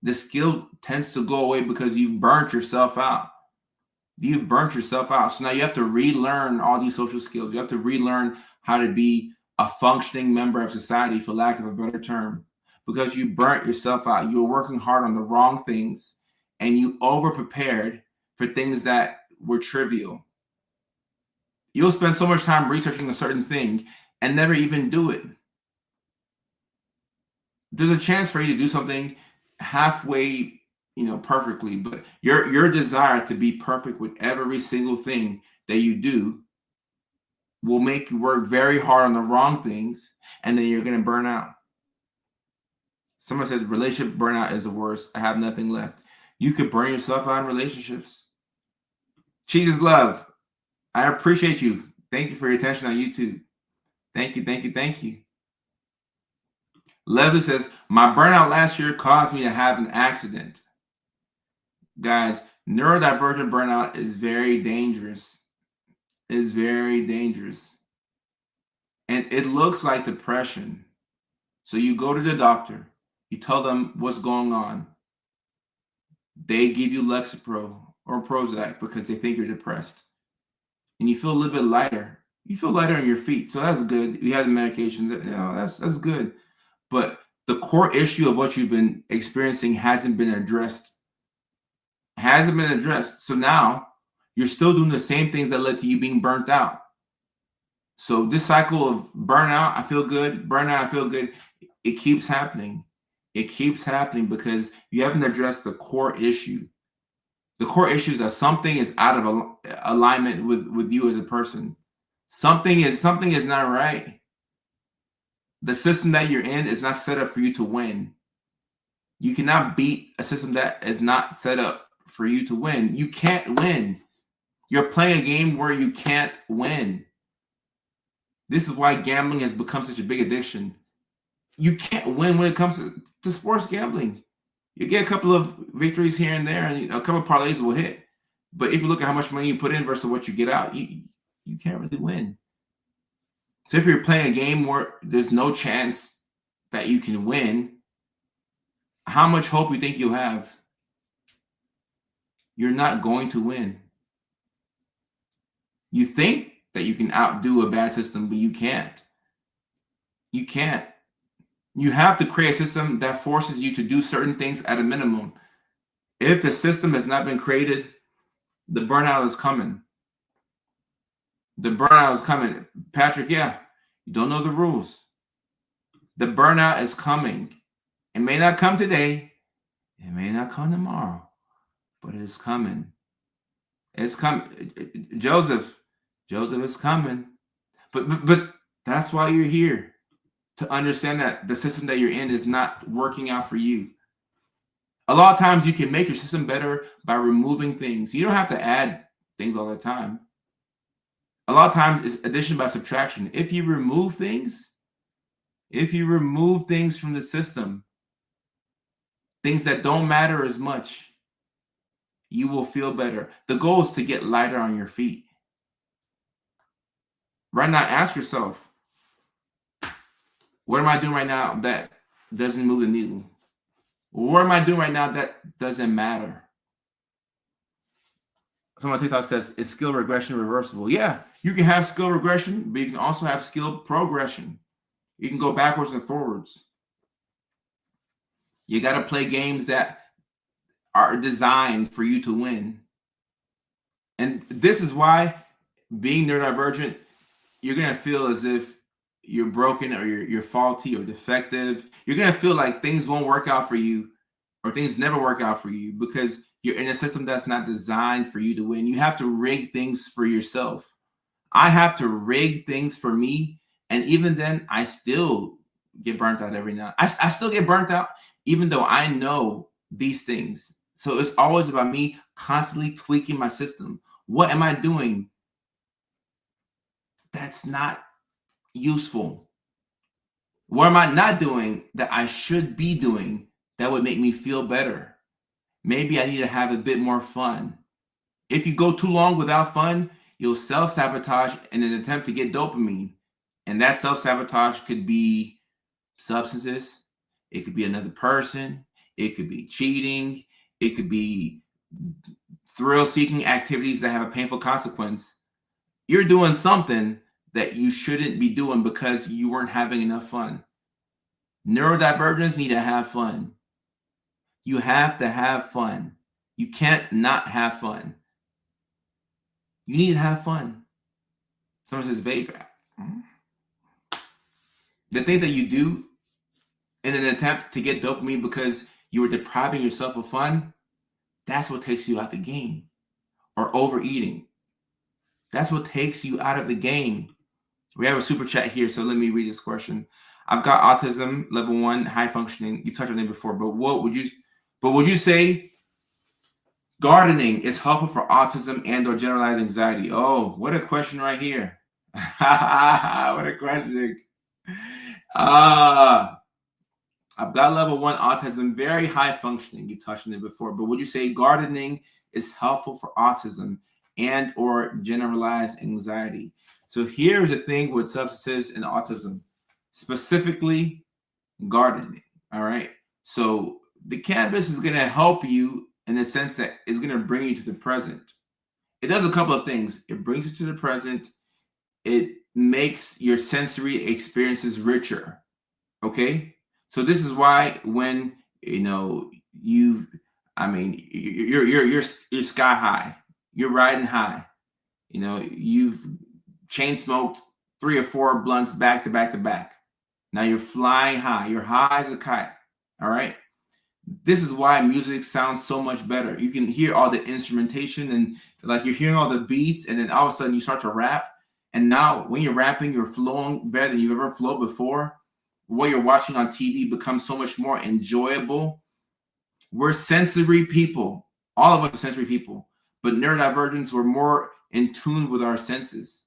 The skill tends to go away because you've burnt yourself out. You've burnt yourself out. So now you have to relearn all these social skills. You have to relearn how to be a functioning member of society, for lack of a better term, because you burnt yourself out. You were working hard on the wrong things, and you over-prepared for things that were trivial. You'll spend so much time researching a certain thing and never even do it. There's a chance for you to do something halfway, perfectly, but your desire to be perfect with every single thing that you do will make you work very hard on the wrong things, and then you're going to burn out. Someone says relationship burnout is the worst. I have nothing left. You could burn yourself out in relationships. Cheese is love. I appreciate you. Thank you for your attention on YouTube. Thank you, thank you, thank you. Leslie says, my burnout last year caused me to have an accident. Guys, neurodivergent burnout is very dangerous. It's very dangerous. And it looks like depression. So you go to the doctor. You tell them what's going on. They give you Lexapro or Prozac because they think you're depressed. And you feel a little bit lighter. You feel lighter on your feet. So that's good. You have the medications. That's good. But the core issue of what you've been experiencing hasn't been addressed. So now you're still doing the same things that led to you being burnt out. So this cycle of burnout, I feel good. Burnout, I feel good. It keeps happening. It keeps happening because you haven't addressed the core issue. The core issue is that something is out of alignment with you as a person. Something is not right. The system that you're in is not set up for you to win. You cannot beat a system that is not set up for you to win. You can't win. You're playing a game where you can't win. This is why gambling has become such a big addiction. You can't win when it comes to sports gambling. You get a couple of victories here and there, and a couple of parlays will hit. But if you look at how much money you put in versus what you get out, you can't really win. So if you're playing a game where there's no chance that you can win, how much hope you think you'll have? You're not going to win. You think that you can outdo a bad system, but you can't. You can't. You have to create a system that forces you to do certain things at a minimum. If the system has not been created, the burnout is coming. The burnout is coming. Patrick, yeah, you don't know the rules. The burnout is coming. It may not come today. It may not come tomorrow, but it's coming. It's coming. Joseph is coming. But that's why you're here, to understand that the system that you're in is not working out for you. A lot of times you can make your system better by removing things. You don't have to add things all the time. A lot of times it's addition by subtraction. If you remove things from the system, things that don't matter as much, you will feel better. The goal is to get lighter on your feet. Right now, ask yourself, what am I doing right now that doesn't move the needle? What am I doing right now that doesn't matter? Someone on TikTok says, is skill regression reversible? Yeah, you can have skill regression, but you can also have skill progression. You can go backwards and forwards. You got to play games that are designed for you to win. And this is why being neurodivergent, you're going to feel as if you're broken or you're faulty or defective. You're going to feel like things won't work out for you or things never work out for you because you're in a system that's not designed for you to win. You have to rig things for yourself. I have to rig things for me. And even then, I still get burnt out every now. I still get burnt out, even though I know these things. So it's always about me constantly tweaking my system. What am I doing that's not useful? What am I not doing that I should be doing that would make me feel better? Maybe I need to have a bit more fun. If you go too long without fun, you'll self-sabotage in an attempt to get dopamine. And that self-sabotage could be substances. It could be another person. It could be cheating. It could be thrill-seeking activities that have a painful consequence. You're doing something that you shouldn't be doing because you weren't having enough fun. Neurodivergents need to have fun. You have to have fun. You can't not have fun. You need to have fun. Someone says vape. The things that you do in an attempt to get dopamine because you were depriving yourself of fun, that's what takes you out the game. Or overeating. That's what takes you out of the game. We have a super chat here, so let me read this question. I've got autism, level 1, high functioning. You touched on it before, but would you say gardening is helpful for autism and or generalized anxiety? Oh, what a question right here. What a question. I've got level 1 autism, very high functioning. You touched on it before, but would you say gardening is helpful for autism and or generalized anxiety? So here's the thing with substances and autism, specifically gardening. All right. So the cannabis is going to help you in the sense that it's going to bring you to the present. It does a couple of things. It brings you to the present. It makes your sensory experiences richer. Okay. So this is why when, you're sky high, you're riding high, you've chain smoked 3 or 4 blunts back to back to back. Now you're flying high. You're high as a kite. All right. This is why music sounds so much better. You can hear all the instrumentation and like you're hearing all the beats, and then all of a sudden you start to rap. And now when you're rapping, you're flowing better than you've ever flowed before. What you're watching on TV becomes so much more enjoyable. We're sensory people. All of us are sensory people. But neurodivergents, we're more in tune with our senses.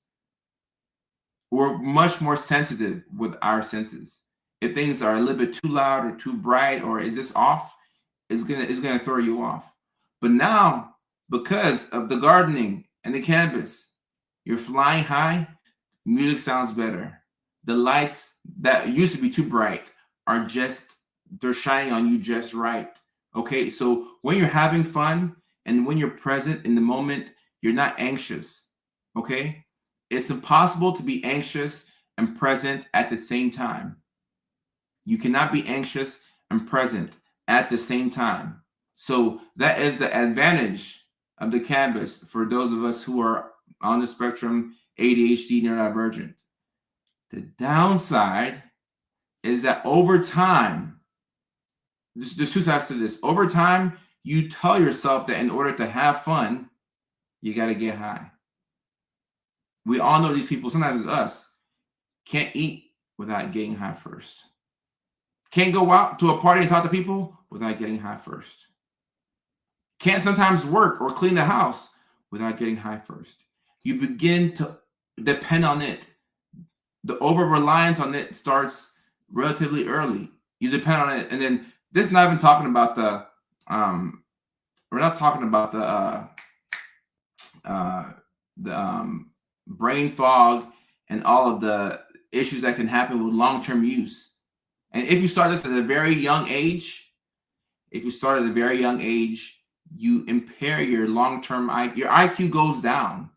We're much more sensitive with our senses. If things are a little bit too loud or too bright or is this off, it's gonna throw you off. But now, because of the gardening and the cannabis, you're flying high, music sounds better. The lights that used to be too bright are they're shining on you just right. Okay, so when you're having fun and when you're present in the moment, you're not anxious. Okay, it's impossible to be anxious and present at the same time. You cannot be anxious and present at the same time. So that is the advantage of the cannabis for those of us who are on the spectrum, ADHD, neurodivergent. The downside is that over time, there's two sides to this. Over time, you tell yourself that in order to have fun, you got to get high. We all know these people, sometimes it's us, can't eat without getting high first. Can't go out to a party and talk to people without getting high first. Can't sometimes work or clean the house without getting high first. You begin to depend on it. The over-reliance on it starts relatively early. You depend on it. And then this is not even talking about the, we're not talking about the brain fog and all of the issues that can happen with long-term use. And if you start this at a very young age, you impair your long-term IQ. Your IQ goes down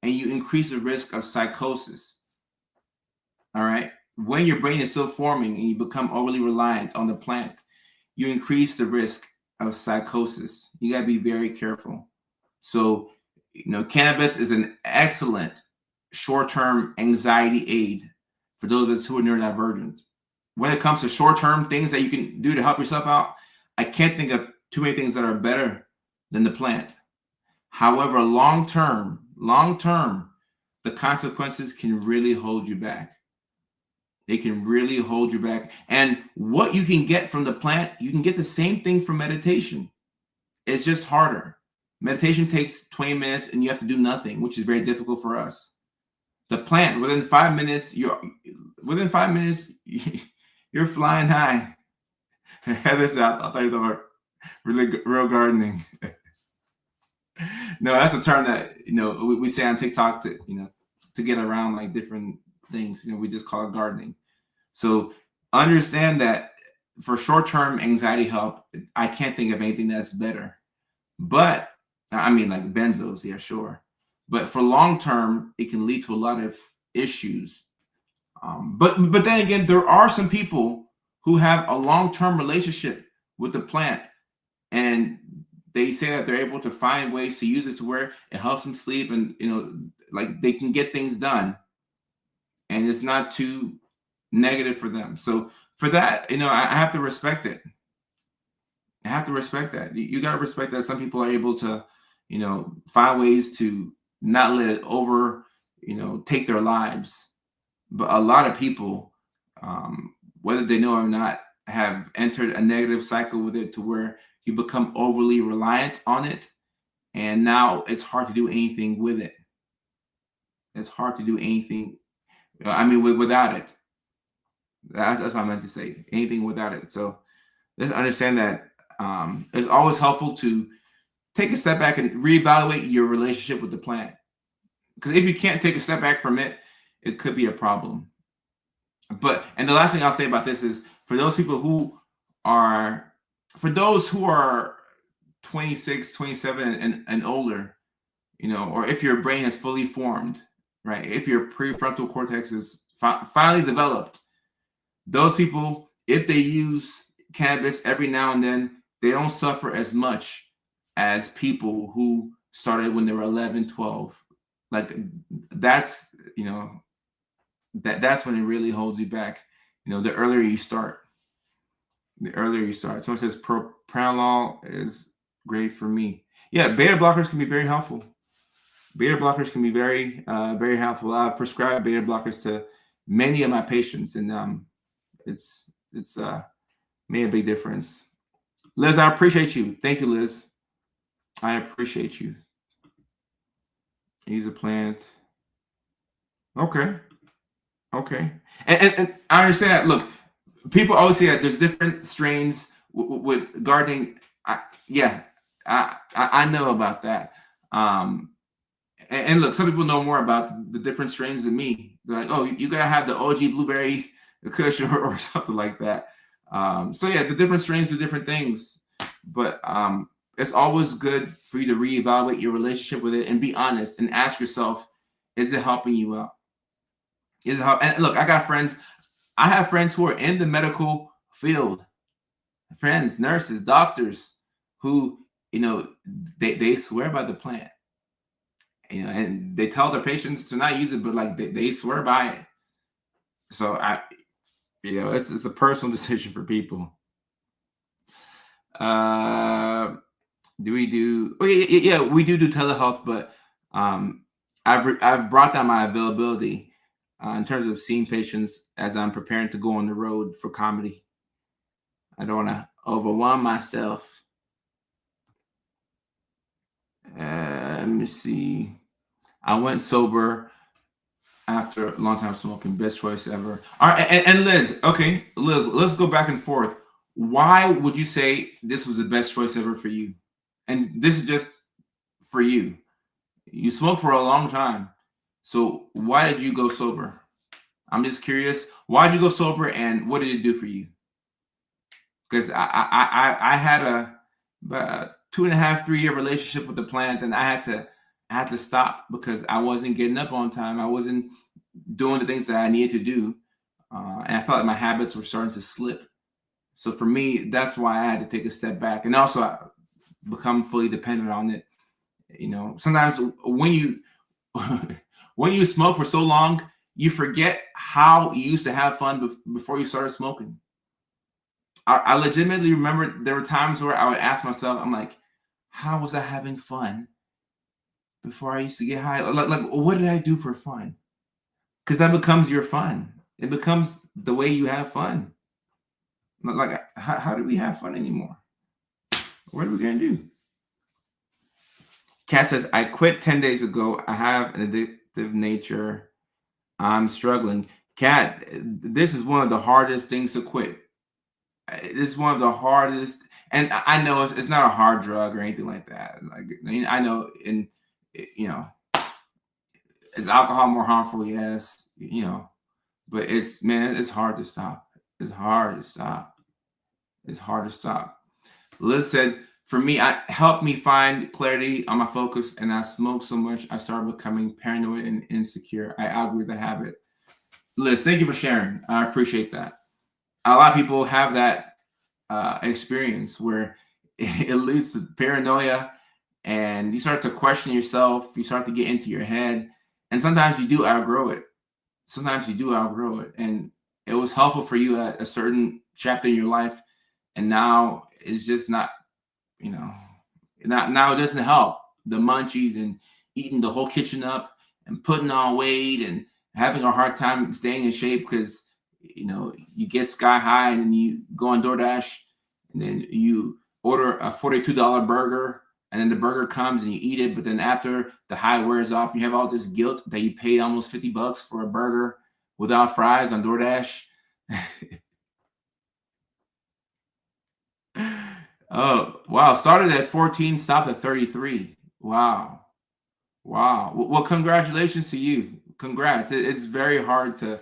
and you increase the risk of psychosis. All right. When your brain is still forming and you become overly reliant on the plant, you increase the risk of psychosis. You got to be very careful. So, cannabis is an excellent short-term anxiety aid for those of us who are neurodivergent. When it comes to short-term things that you can do to help yourself out, I can't think of too many things that are better than the plant. However, long-term, the consequences can really hold you back. They can really hold you back. And what you can get from the plant, you can get the same thing from meditation. It's just harder. Meditation takes 20 minutes and you have to do nothing, which is very difficult for us. The plant, within 5 minutes, you're flying high. Heather's out. I thought you thought real gardening. No, that's a term that we say on TikTok to get around like different things. We just call it gardening. So understand that for short-term anxiety help, I can't think of anything that's better. But I mean, like benzos, yeah, sure. But for long-term, it can lead to a lot of issues. But then again, there are some people who have a long-term relationship with the plant, and they say that they're able to find ways to use it to where it helps them sleep, and like they can get things done, and it's not too negative for them. So for that, I have to respect it. I have to respect that. You got to respect that some people are able to, find ways to not let it over, take their lives. But a lot of people, whether they know or not, have entered a negative cycle with it to where you become overly reliant on it. And now it's hard to do anything with it. It's hard to do anything. Without it. That's what I meant to say. Anything without it. So let's understand that it's always helpful to take a step back and reevaluate your relationship with the plant. Because if you can't take a step back from it, it could be a problem. And the last thing I'll say about this is for those who are 26, 27 and older, or if your brain has fully formed, right? If your prefrontal cortex is finally developed, those people, if they use cannabis every now and then, they don't suffer as much as people who started when they were 11, 12. Like that's when it really holds you back. The earlier you start. Someone says propranolol is great for me. Yeah, beta blockers can be very helpful. Beta blockers can be very, very helpful. I've prescribed beta blockers to many of my patients, and it's made a big difference. Liz, I appreciate you. Thank you, Liz. I appreciate you. Use a plant. Okay. And I understand that. Look, people always say that there's different strains with gardening. I know about that. And look, some people know more about the different strains than me. They're like, oh, you gotta have the OG blueberry kush or something like that. So yeah, the different strains do different things, but it's always good for you to reevaluate your relationship with it and be honest and ask yourself, is it helping you out? And look, I got friends. I have friends who are in the medical field, friends, nurses, doctors, who, they swear by the plant, and they tell their patients to not use it, but like they swear by it. So it's a personal decision for people. Do we do? Oh yeah, we do telehealth, but I've brought down my availability in terms of seeing patients as I'm preparing to go on the road for comedy. I don't want to overwhelm myself. Let me see. I went sober after a long time smoking. Best choice ever. All right, and Liz. Okay, Liz, let's go back and forth. Why would you say this was the best choice ever for you? And this is just for you. You smoked for a long time. So why did you go sober? I'm just curious. Why did you go sober, and what did it do for you? Because I had a 2.5, 3 year relationship with the plant, and I had to stop because I wasn't getting up on time. I wasn't doing the things that I needed to do, and I felt like my habits were starting to slip. So for me, that's why I had to take a step back, and also I become fully dependent on it. Sometimes when you when you smoke for so long, you forget how you used to have fun before you started smoking. I legitimately remember there were times where I would ask myself, I'm like, how was I having fun before I used to get high? Like what did I do for fun? Because that becomes your fun. It becomes the way you have fun. Like, how do we have fun anymore? What are we going to do? Kat says, I quit 10 days ago. I have an addictive nature. I'm struggling. Kat, this is one of the hardest things to quit. It's one of the hardest. And I know it's not a hard drug or anything like that. Like, I know, is alcohol more harmful? Yes, but it's hard to stop. It's hard to stop. It's hard to stop. Liz said, for me, I helped me find clarity on my focus, and I smoked so much I started becoming paranoid and insecure. I outgrew the habit. Liz, thank you for sharing. I appreciate that. A lot of people have that experience where it leads to paranoia, and you start to question yourself. You start to get into your head, and sometimes you do outgrow it. And it was helpful for you at a certain chapter in your life, and now it's just not. Now it doesn't help. The munchies and eating the whole kitchen up and putting on weight and having a hard time staying in shape because you get sky high and then you go on DoorDash and then you order a $42 burger and then the burger comes and you eat it, but then after the high wears off, you have all this guilt that you paid almost $50 for a burger without fries on DoorDash. Oh, wow. Started at 14, stopped at 33. Wow. Well, congratulations to you. Congrats. It's very hard to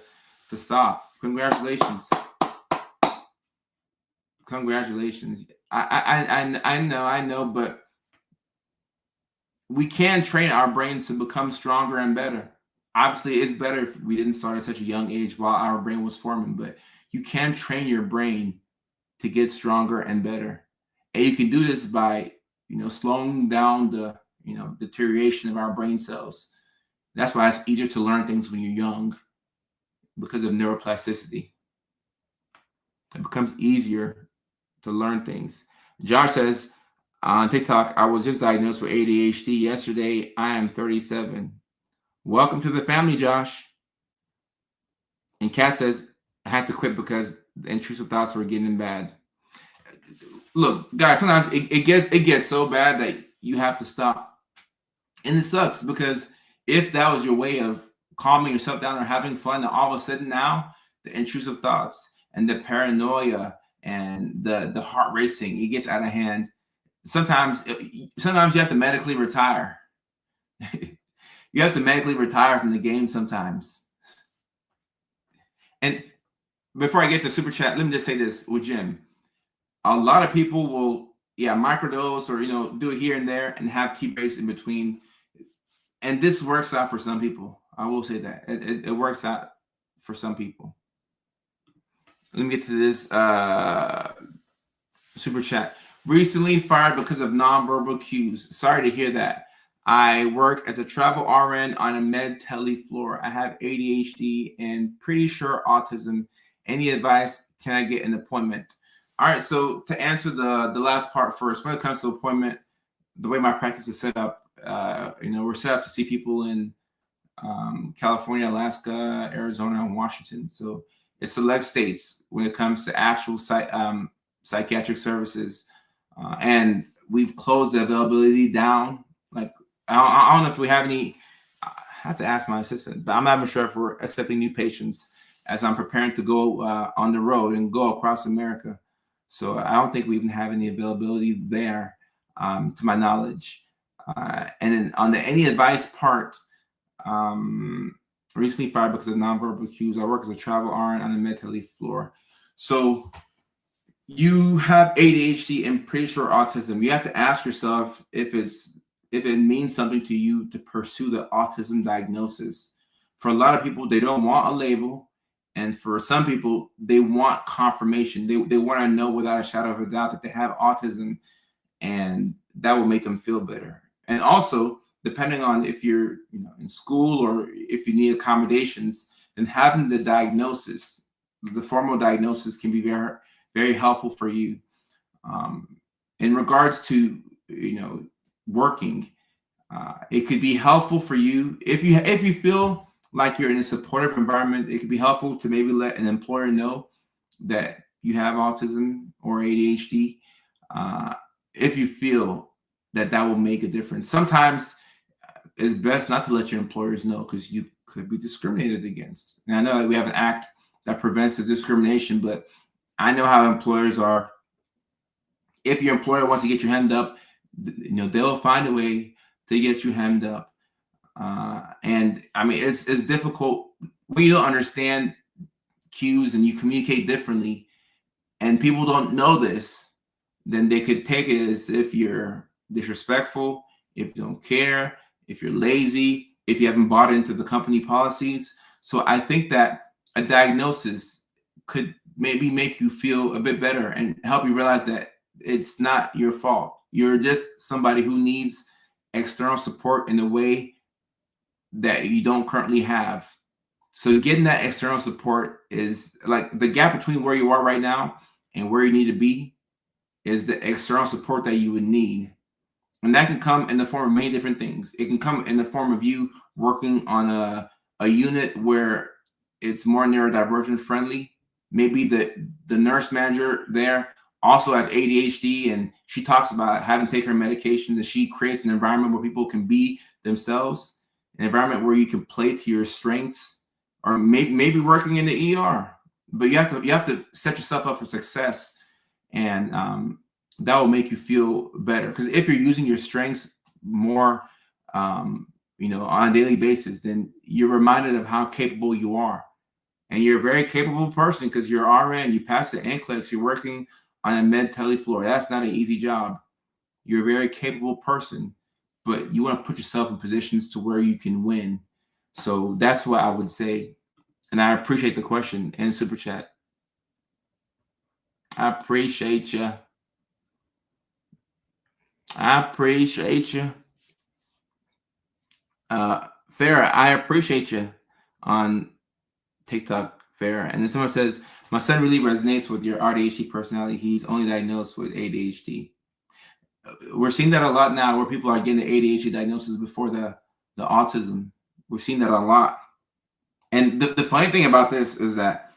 stop. Congratulations. I know, but we can train our brains to become stronger and better. Obviously, it's better if we didn't start at such a young age while our brain was forming, but you can train your brain to get stronger and better. And you can do this by, slowing down the, deterioration of our brain cells. That's why it's easier to learn things when you're young because of neuroplasticity. It becomes easier to learn things. Josh says on TikTok, I was just diagnosed with AuDHD yesterday. I am 37. Welcome to the family, Josh. And Kat says, I had to quit because the intrusive thoughts were getting bad. Look, guys, sometimes it gets so bad that you have to stop. And it sucks because if that was your way of calming yourself down or having fun, and all of a sudden now the intrusive thoughts and the paranoia and the heart racing, it gets out of hand. Sometimes you have to medically retire. You have to medically retire from the game sometimes. And before I get to super chat, let me just say this with Jim. A lot of people will, microdose or, do it here and there and have tea breaks in between. And this works out for some people. I will say that. It works out. for some people. Let me get to this super chat. Recently fired because of nonverbal cues. Sorry to hear that. I work as a travel RN on a med tele floor. I have ADHD and pretty sure autism. Any advice? Can I get an appointment? All right, so to answer the last part first, when it comes to appointment, the way my practice is set up, we're set up to see people in California, Alaska, Arizona, and Washington. So it's select states when it comes to actual psychiatric services. And we've closed the availability down. Like, I don't know if we have any. I have to ask my assistant, but I'm not even sure if we're accepting new patients as I'm preparing to go on the road and go across America. So I don't think we even have any availability there, to my knowledge. And then on the any advice part, recently fired because of nonverbal cues. I work as a travel RN on the med tele floor. So you have ADHD and pretty sure autism. You have to ask yourself if it means something to you to pursue the autism diagnosis. For a lot of people, they don't want a label. And for some people, they want confirmation. They want to know without a shadow of a doubt that they have autism, and that will make them feel better. And also, depending on if you're in school or if you need accommodations, then having the diagnosis, the formal diagnosis, can be very, very helpful for you. In regards to working, it could be helpful for you if you feel like you're in a supportive environment. It could be helpful to maybe let an employer know that you have autism or ADHD, if you feel that will make a difference. Sometimes it's best not to let your employers know because you could be discriminated against. And I know that we have an act that prevents the discrimination, but I know how employers are. If your employer wants to get you hemmed up, they'll find a way to get you hemmed up. And I mean, it's difficult when you don't understand cues and you communicate differently, and people don't know this. Then they could take it as if you're disrespectful, if you don't care, if you're lazy, if you haven't bought into the company policies. So I think that a diagnosis could maybe make you feel a bit better and help you realize that it's not your fault. You're just somebody who needs external support in a way that you don't currently have. So getting that external support is like the gap between where you are right now and where you need to be is the external support that you would need. And that can come in the form of many different things. It can come in the form of you working on a unit where it's more neurodivergent friendly. Maybe the nurse manager there also has ADHD, and she talks about having to take her medications, and she creates an environment where people can be themselves, an environment where you can play to your strengths, or maybe working in the ER. But you have to set yourself up for success, and that will make you feel better. Because if you're using your strengths more, on a daily basis, then you're reminded of how capable you are. And you're a very capable person because you're RN, you passed the NCLEX, you're working on a med tele floor. That's not an easy job. You're a very capable person, but you want to put yourself in positions to where you can win. So that's what I would say. And I appreciate the question and super chat. I appreciate you. Farrah, I appreciate you on TikTok, Farrah. And then someone says, my son really resonates with your AuDHD personality. He's only diagnosed with ADHD. We're seeing that a lot now where people are getting the ADHD diagnosis before the autism. We're seeing that a lot. And the funny thing about this is that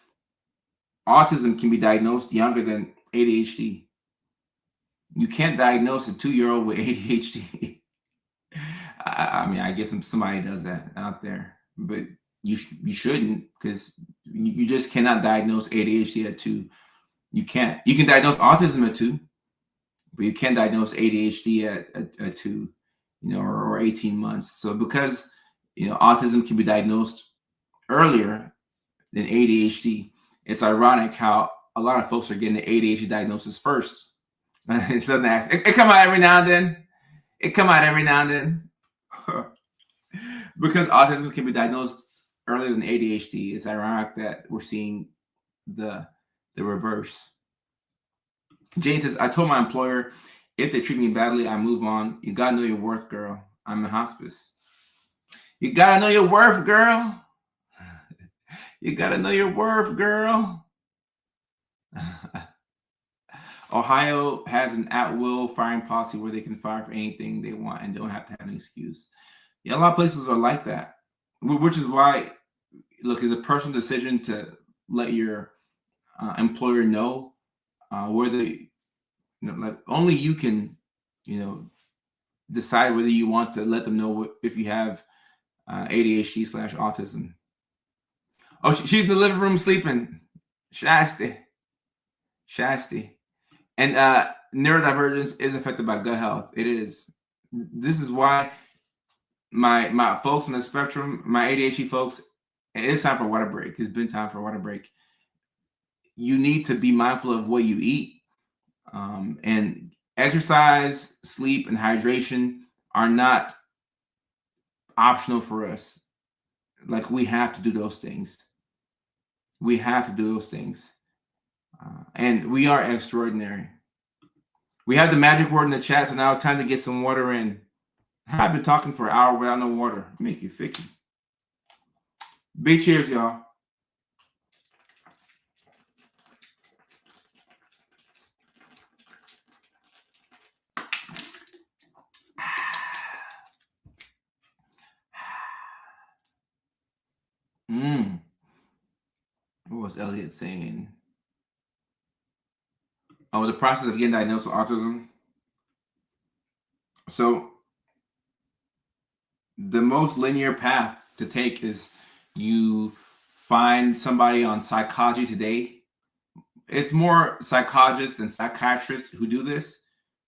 autism can be diagnosed younger than ADHD. You can't diagnose a 2-year-old with ADHD. I mean, I guess somebody does that out there, but you shouldn't, because you just cannot diagnose ADHD at 2. You can't. You can diagnose autism at 2, but you can't diagnose ADHD at 2, or 18 months. So because autism can be diagnosed earlier than ADHD, it's ironic how a lot of folks are getting the ADHD diagnosis first. It doesn't ask. It come out every now and then. Because autism can be diagnosed earlier than ADHD. It's ironic that we're seeing the reverse. Jane says, I told my employer, if they treat me badly, I move on. You gotta know your worth, girl. I'm in hospice. You gotta know your worth, girl. You gotta know your worth, girl. Ohio has an at-will firing policy where they can fire for anything they want and don't have to have an excuse. Yeah, a lot of places are like that, which is why, look, it's a personal decision to let your employer know whether, like only you can, decide whether you want to let them know if you have ADHD/autism. Oh, she's in the living room sleeping. Shasti. And neurodivergence is affected by gut health. It is. This is why my folks on the spectrum, my ADHD folks, it's time for a water break. It's been time for a water break. You need to be mindful of what you eat. And exercise, sleep, and hydration are not optional for us. Like, we have to do those things. We have to do those things. And we are extraordinary. We have the magic word in the chat, so now it's time to get some water in. I've been talking for an hour without no water. Make you ficky. Big cheers, y'all. What was Elliot saying? Oh, the process of getting diagnosed with autism. So the most linear path to take is you find somebody on Psychology Today. It's more psychologists and psychiatrists who do this,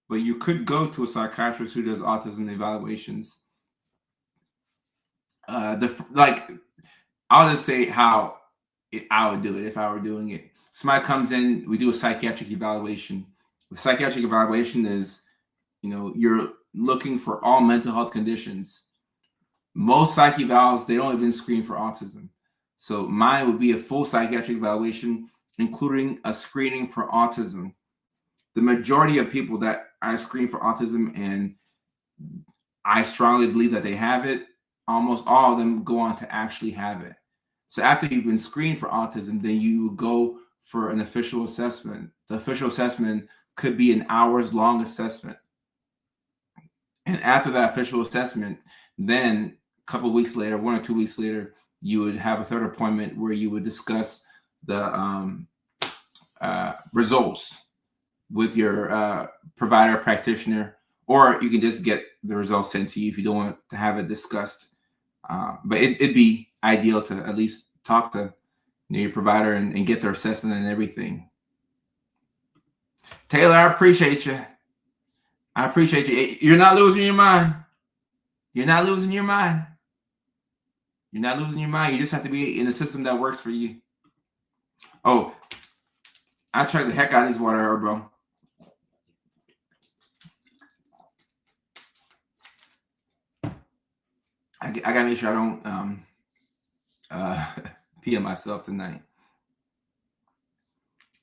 but you could go to a psychiatrist who does autism evaluations. I'll just say how I would do it if I were doing it. Somebody comes in, we do a psychiatric evaluation. The psychiatric evaluation is, you're looking for all mental health conditions. Most psych evals, they don't even screen for autism. So mine would be a full psychiatric evaluation, including a screening for autism. The majority of people that I screen for autism, and I strongly believe that they have it, almost all of them go on to actually have it. So after you've been screened for autism, then you go for an official assessment. The official assessment could be an hours-long assessment. And after that official assessment, then a couple of weeks later, 1 or 2 weeks later, you would have a third appointment where you would discuss the results with your provider, practitioner, or you can just get the results sent to you if you don't want to have it discussed. But it'd be ideal to at least talk to your provider and get their assessment and everything. Taylor, I appreciate you. You're not losing your mind. You just have to be in a system that works for you. Oh, I tried the heck out of this water, bro. I gotta make sure I don't pee on myself tonight.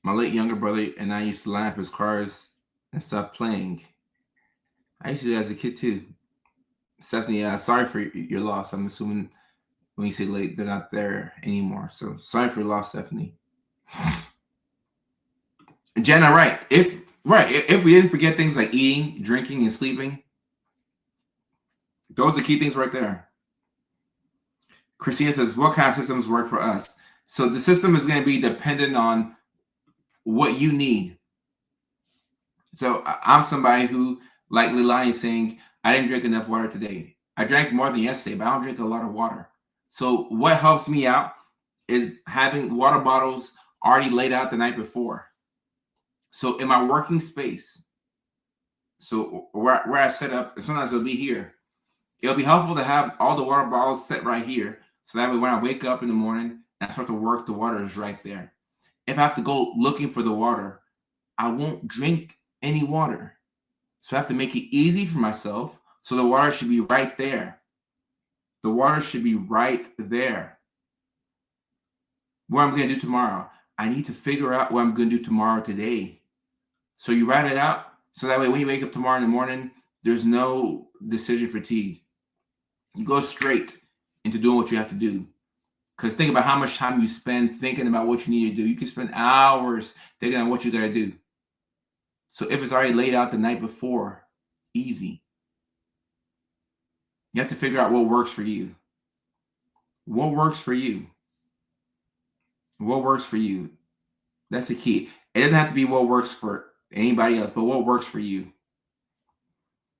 My late younger brother and I used to line up his cars and stuff playing. I used to do that as a kid too. Stephanie, sorry for your loss. I'm assuming when you say late, they're not there anymore. So sorry for your loss, Stephanie. Jenna, right. If we didn't forget things like eating, drinking, and sleeping, those are key things right there. Christina says, what kind of systems work for us? So the system is going to be dependent on what you need. So I'm somebody who, like Lilani is saying, I didn't drink enough water today. I drank more than yesterday, but I don't drink a lot of water. So what helps me out is having water bottles already laid out the night before. So in my working space, so where I set up, and sometimes it'll be here, it'll be helpful to have all the water bottles set right here. So that way when I wake up in the morning and I start to work, the water is right there. If I have to go looking for the water, I won't drink any water. So I have to make it easy for myself. So the water should be right there. The water should be right there. what I'm going to do tomorrow. I need to figure out what I'm going to do tomorrow today. So you write it out. So that way, when you wake up tomorrow in the morning, there's no decision fatigue. You go straight into doing what you have to do. Because think about how much time you spend thinking about what you need to do. You can spend hours thinking on what you got to do. So if it's already laid out the night before, easy. You have to figure out what works for you. What works for you? What works for you? That's the key. It doesn't have to be what works for anybody else, but what works for you.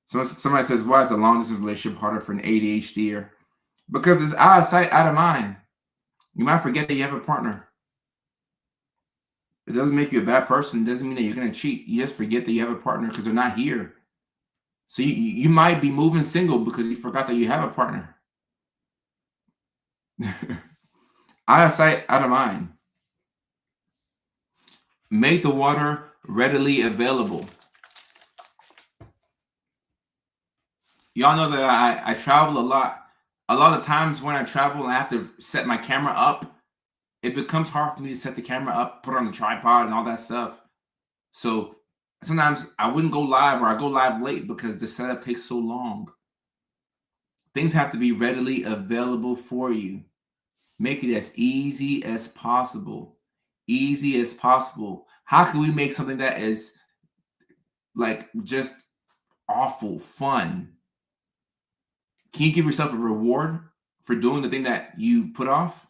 So somebody says, why is a long distance relationship harder for an ADHDer? Because it's out of sight, out of mind. You might forget that you have a partner. It doesn't make you a bad person. It doesn't mean that you're going to cheat. You just forget that you have a partner because they're not here. So you might be moving single because you forgot that you have a partner. Out of sight, out of mind. Make the water readily available. Y'all know that I travel a lot. A lot of times when I travel and I have to set my camera up, it becomes hard for me to set the camera up, put it on the tripod and all that stuff. So sometimes I wouldn't go live, or I go live late because the setup takes so long. Things have to be readily available for you. Make it as easy as possible. Easy as possible. How can we make something that is like just awful fun? Can you give yourself a reward for doing the thing that you put off?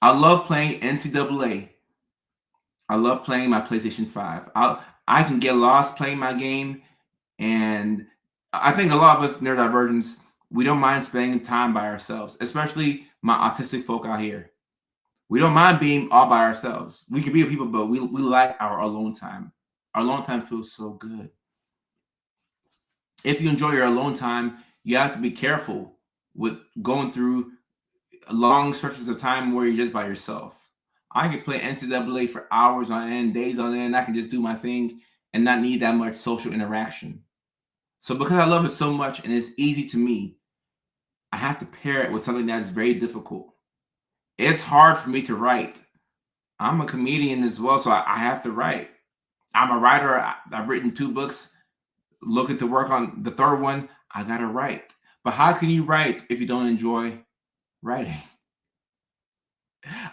I love playing NCAA. I love playing my PlayStation 5. I can get lost playing my game, and I think a lot of us neurodivergents, we don't mind spending time by ourselves, especially my autistic folk out here. We don't mind being all by ourselves. We can be with people, but we like our alone time. Our alone time feels so good. If you enjoy your alone time, you have to be careful with going through long stretches of time where you're just by yourself. I can play NCAA for hours on end, days on end. I can just do my thing and not need that much social interaction. So because I love it so much and it's easy to me, I have to pair it with something that's very difficult. It's hard for me to write. I'm a comedian as well, so I have to write. I'm a writer. I've written 2 books. Looking to work on the 3rd one. I got to write. But how can you write if you don't enjoy writing?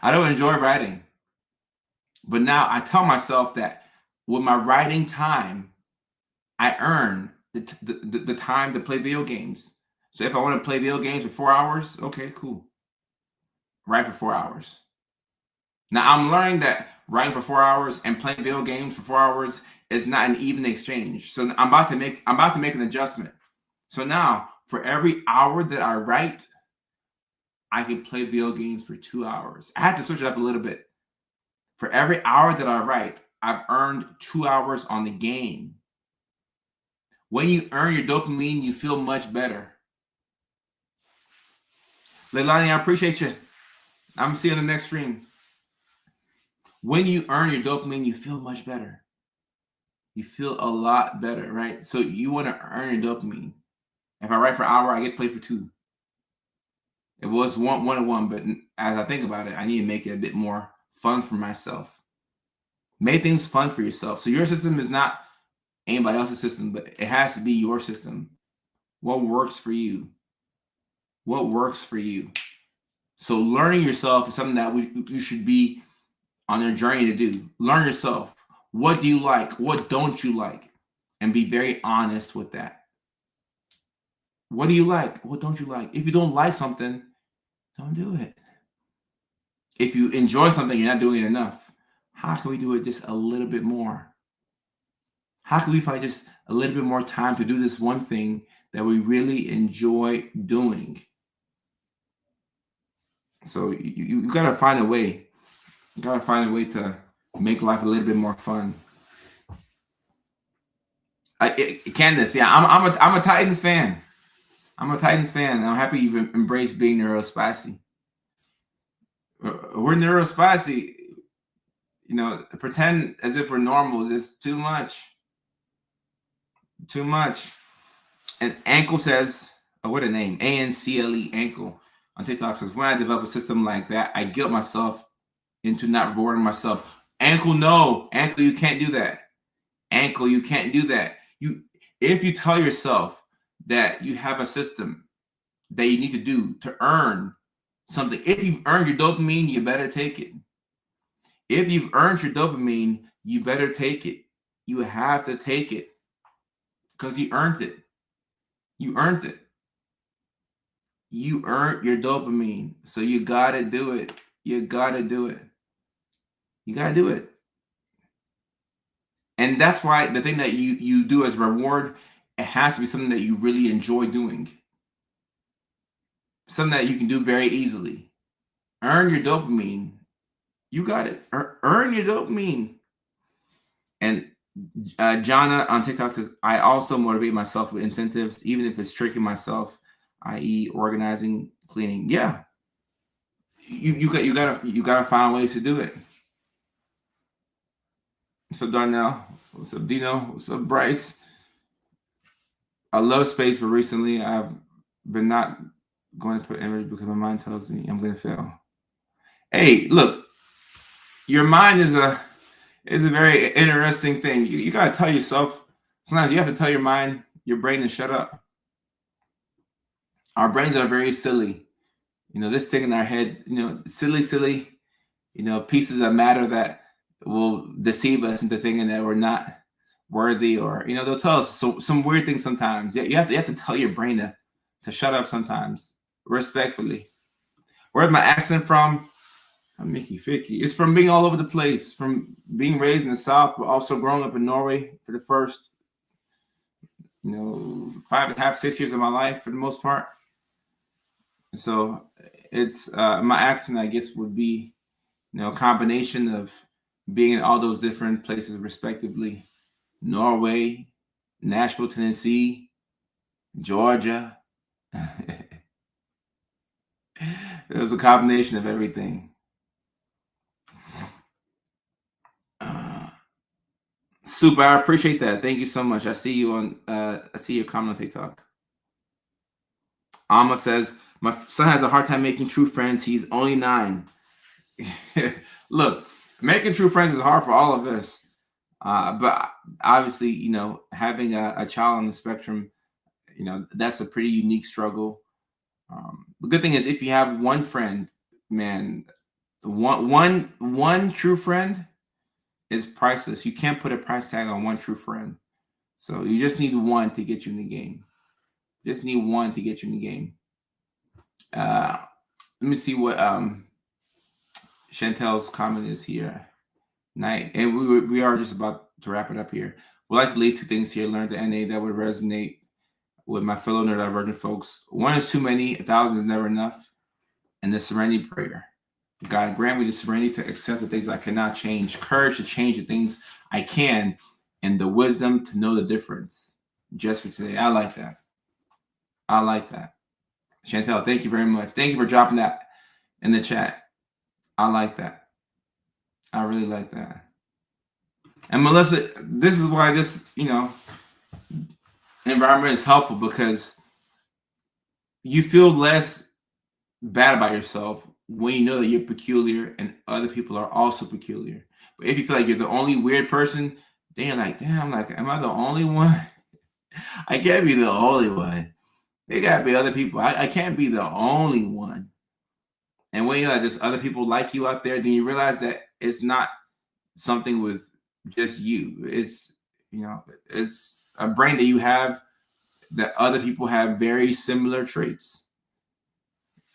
I don't enjoy writing. But now I tell myself that with my writing time, I earn the time to play video games. So if I want to play video games for 4 hours, okay, cool. Write for 4 hours. Now I'm learning that writing for 4 hours and playing video games for 4 hours is not an even exchange. So I'm about to make an adjustment. So now for every hour that I write, I can play video games for 2 hours. I have to switch it up a little bit. For every hour that I write, I've earned 2 hours on the game. When you earn your dopamine, you feel much better. Leilani, I appreciate you. I'm gonna see you on the next stream. When you earn your dopamine, you feel much better. You feel a lot better, right? So you want to earn your dopamine. If I write for an hour, I get paid for 2. It was one-on-one, but as I think about it, I need to make it a bit more fun for myself. Make things fun for yourself. So your system is not anybody else's system, but it has to be your system. What works for you? What works for you? So learning yourself is something that you should be on your journey to do. Learn yourself. What do you like? What don't you like? And be very honest with that. What do you like? What don't you like? If you don't like something, don't do it. If you enjoy something, you're not doing it enough. How can we do it just a little bit more? How can we find just a little bit more time to do this one thing that we really enjoy doing? So you got to find a way. You got to find a way to make life a little bit more fun. Candace, yeah, I'm a Titans fan. I'm a Titans fan. I'm happy you've embraced being neurospicy. We're neurospicy. You know, pretend as if we're normal is just too much. Too much. And Ankle says, oh, what a name. ANCLE, Ankle. on TikTok says, when I develop a system like that, I guilt myself into not rewarding myself. Ankle, no. Ankle, you can't do that. Ankle, you can't do that. If you tell yourself that you have a system that you need to do to earn something, if you've earned your dopamine, you better take it. If you've earned your dopamine, you better take it. You have to take it because you earned it. You earned it. You earned your dopamine. So you got to do it. You got to do it. You got to do it. And that's why the thing that you do as reward, it has to be something that you really enjoy doing. Something that you can do very easily. Earn your dopamine. You got it. Earn your dopamine. And Jana on TikTok says, I also motivate myself with incentives, even if it's tricking myself, i.e., organizing, cleaning. Yeah. You gotta find ways to do it. What's up, Darnell? What's up, Dino? What's up, Bryce? I love space, but recently I've been not going to put image because my mind tells me I'm going to fail. Hey, look, your mind is a very interesting thing. You got to tell yourself, sometimes you have to tell your mind, your brain to shut up. Our brains are very silly. This thing in our head, silly, pieces of matter that will deceive us into thinking that we're not worthy, or they'll tell us some weird things sometimes. You have to tell your brain to shut up sometimes, respectfully. Where's my accent from? I'm Mickey Ficky. It's from being all over the place, from being raised in the South, but also growing up in Norway for the first 5.5, 6 years of my life for the most part. So it's my accent, I guess, would be a combination of being in all those different places respectively. Norway, Nashville, Tennessee, Georgia. It was a combination of everything. Super, I appreciate that. Thank you so much. I see you on I see your comment on TikTok. Alma says, my son has a hard time making true friends. He's only 9. Look, making true friends is hard for all of us. But obviously, having a child on the spectrum, that's a pretty unique struggle. The good thing is, if you have one friend, man, one true friend is priceless. You can't put a price tag on one true friend. So you just need one to get you in the game. Just need one to get you in the game. Let me see what Chantel's comment is here. Night, and we are just about to wrap it up here. We'd like to leave 2 things here. Learn the NA that would resonate with my fellow neurodivergent folks. 1 is too many, 1,000 is never enough. And the serenity prayer. God, grant me the serenity to accept the things I cannot change, courage to change the things I can, and the wisdom to know the difference. Just for today. I like that. I like that. Chantel, thank you very much. Thank you for dropping that in the chat. I like that. I really like that. And Melissa, this is why this, environment is helpful, because you feel less bad about yourself when you know that you're peculiar and other people are also peculiar. But if you feel like you're the only weird person, then you're like, damn, am I the only one? I can't be the only one. There gotta be other people. I can't be the only one. And when there's other people like you out there, then you realize that it's not something with just you. It's it's a brain that you have that other people have very similar traits.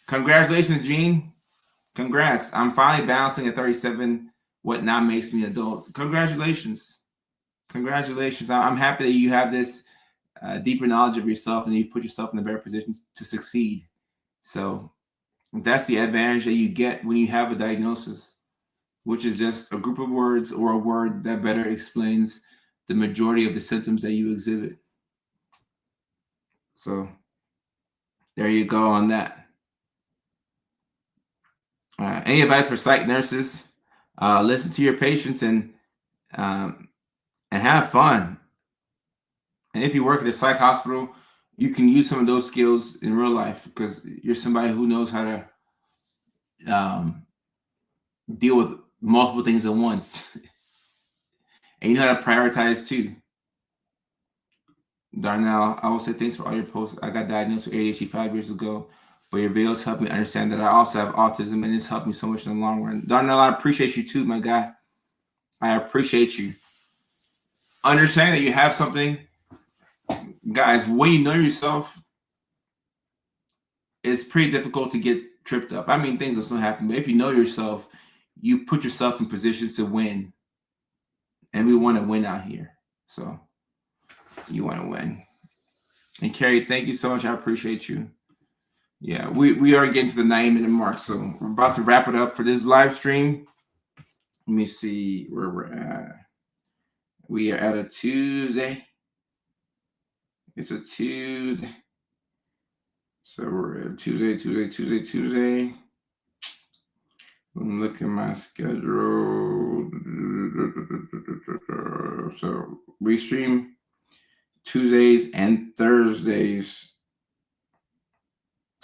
Congratulations, Gene. Congrats. I'm finally balancing at 37. What now makes me adult? Congratulations. Congratulations. I'm happy that you have this deeper knowledge of yourself, and you've put yourself in a better position to succeed. So that's the advantage that you get when you have a diagnosis, which is just a group of words or a word that better explains the majority of the symptoms that you exhibit. So there you go on that. Any advice for psych nurses? Listen to your patients and have fun. And if you work at a psych hospital, you can use some of those skills in real life because you're somebody who knows how to deal with multiple things at once. And you know how to prioritize too. Darnell, I will say thanks for all your posts. I got diagnosed with ADHD 5 years ago, but your videos helped me understand that I also have autism, and it's helped me so much in the long run. Darnell, I appreciate you too, my guy. I appreciate you. Understand that you have something. Guys, when you know yourself, it's pretty difficult to get tripped up. I mean, things will still happen, but if you know yourself, you put yourself in positions to win. And we want to win out here. So you want to win. And Carrie, thank you so much. I appreciate you. Yeah, we are getting to the 90-minute mark. So we're about to wrap it up for this live stream. Let me see where we're at. We are at a Tuesday. It's a Tuesday. So we're at Tuesday. Let me look at my schedule. So we stream Tuesdays and Thursdays.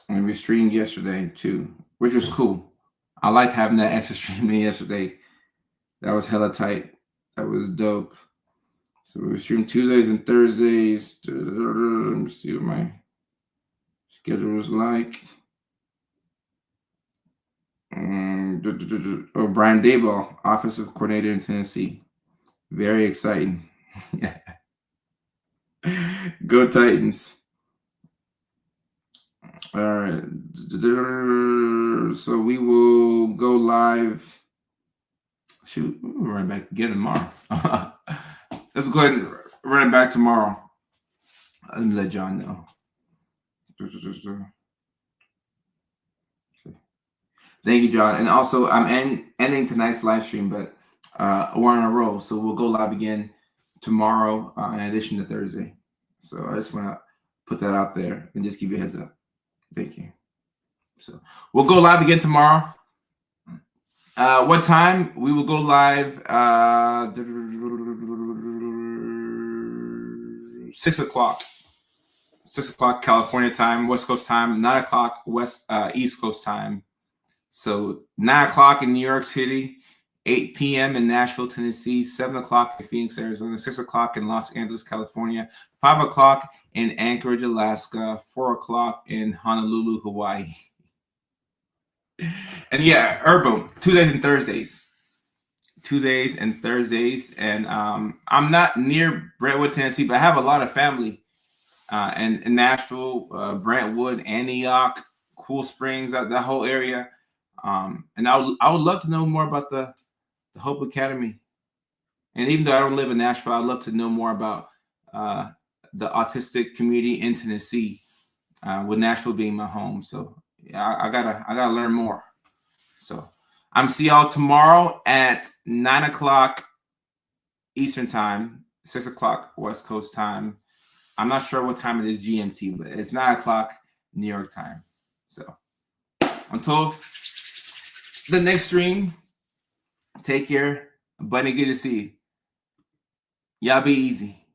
And we streamed yesterday too, which was cool. I liked having that extra streaming yesterday. That was hella tight. That was dope. So we stream Tuesdays and Thursdays. Let me see what my schedule was like. Oh, Brian Dayball, offensive coordinator in Tennessee. Very exciting. Go Titans. All right. So we will go live. Shoot, we'll run back again tomorrow. Let's go ahead and run it back tomorrow. Let me let John know. Thank you, John. And also, I'm ending tonight's live stream, but we're on a roll. So we'll go live again tomorrow in addition to Thursday. So I just want to put that out there and just give you a heads up. Thank you. So we'll go live again tomorrow. What time? We will go live 6 o'clock. 6 o'clock California time, West Coast time, 9 o'clock East Coast time. So 9 o'clock in New York City, 8 p.m. in Nashville, Tennessee, 7 o'clock in Phoenix, Arizona, 6 o'clock in Los Angeles, California, 5 o'clock in Anchorage, Alaska, 4 o'clock in Honolulu, Hawaii. And yeah, Herboom, Tuesdays and Thursdays. And I'm not near Brentwood, Tennessee, but I have a lot of family in Nashville, Brentwood, Antioch, Cool Springs, that whole area. And I would love to know more about the Hope Academy. And even though I don't live in Nashville, I'd love to know more about the autistic community in Tennessee, with Nashville being my home. So yeah, I gotta learn more. So I'm see y'all tomorrow at 9 o'clock Eastern time, 6 o'clock West Coast time. I'm not sure what time it is GMT, but it's 9 o'clock New York time. So until the next stream, take care. Buddy, good to see you. Y'all be easy.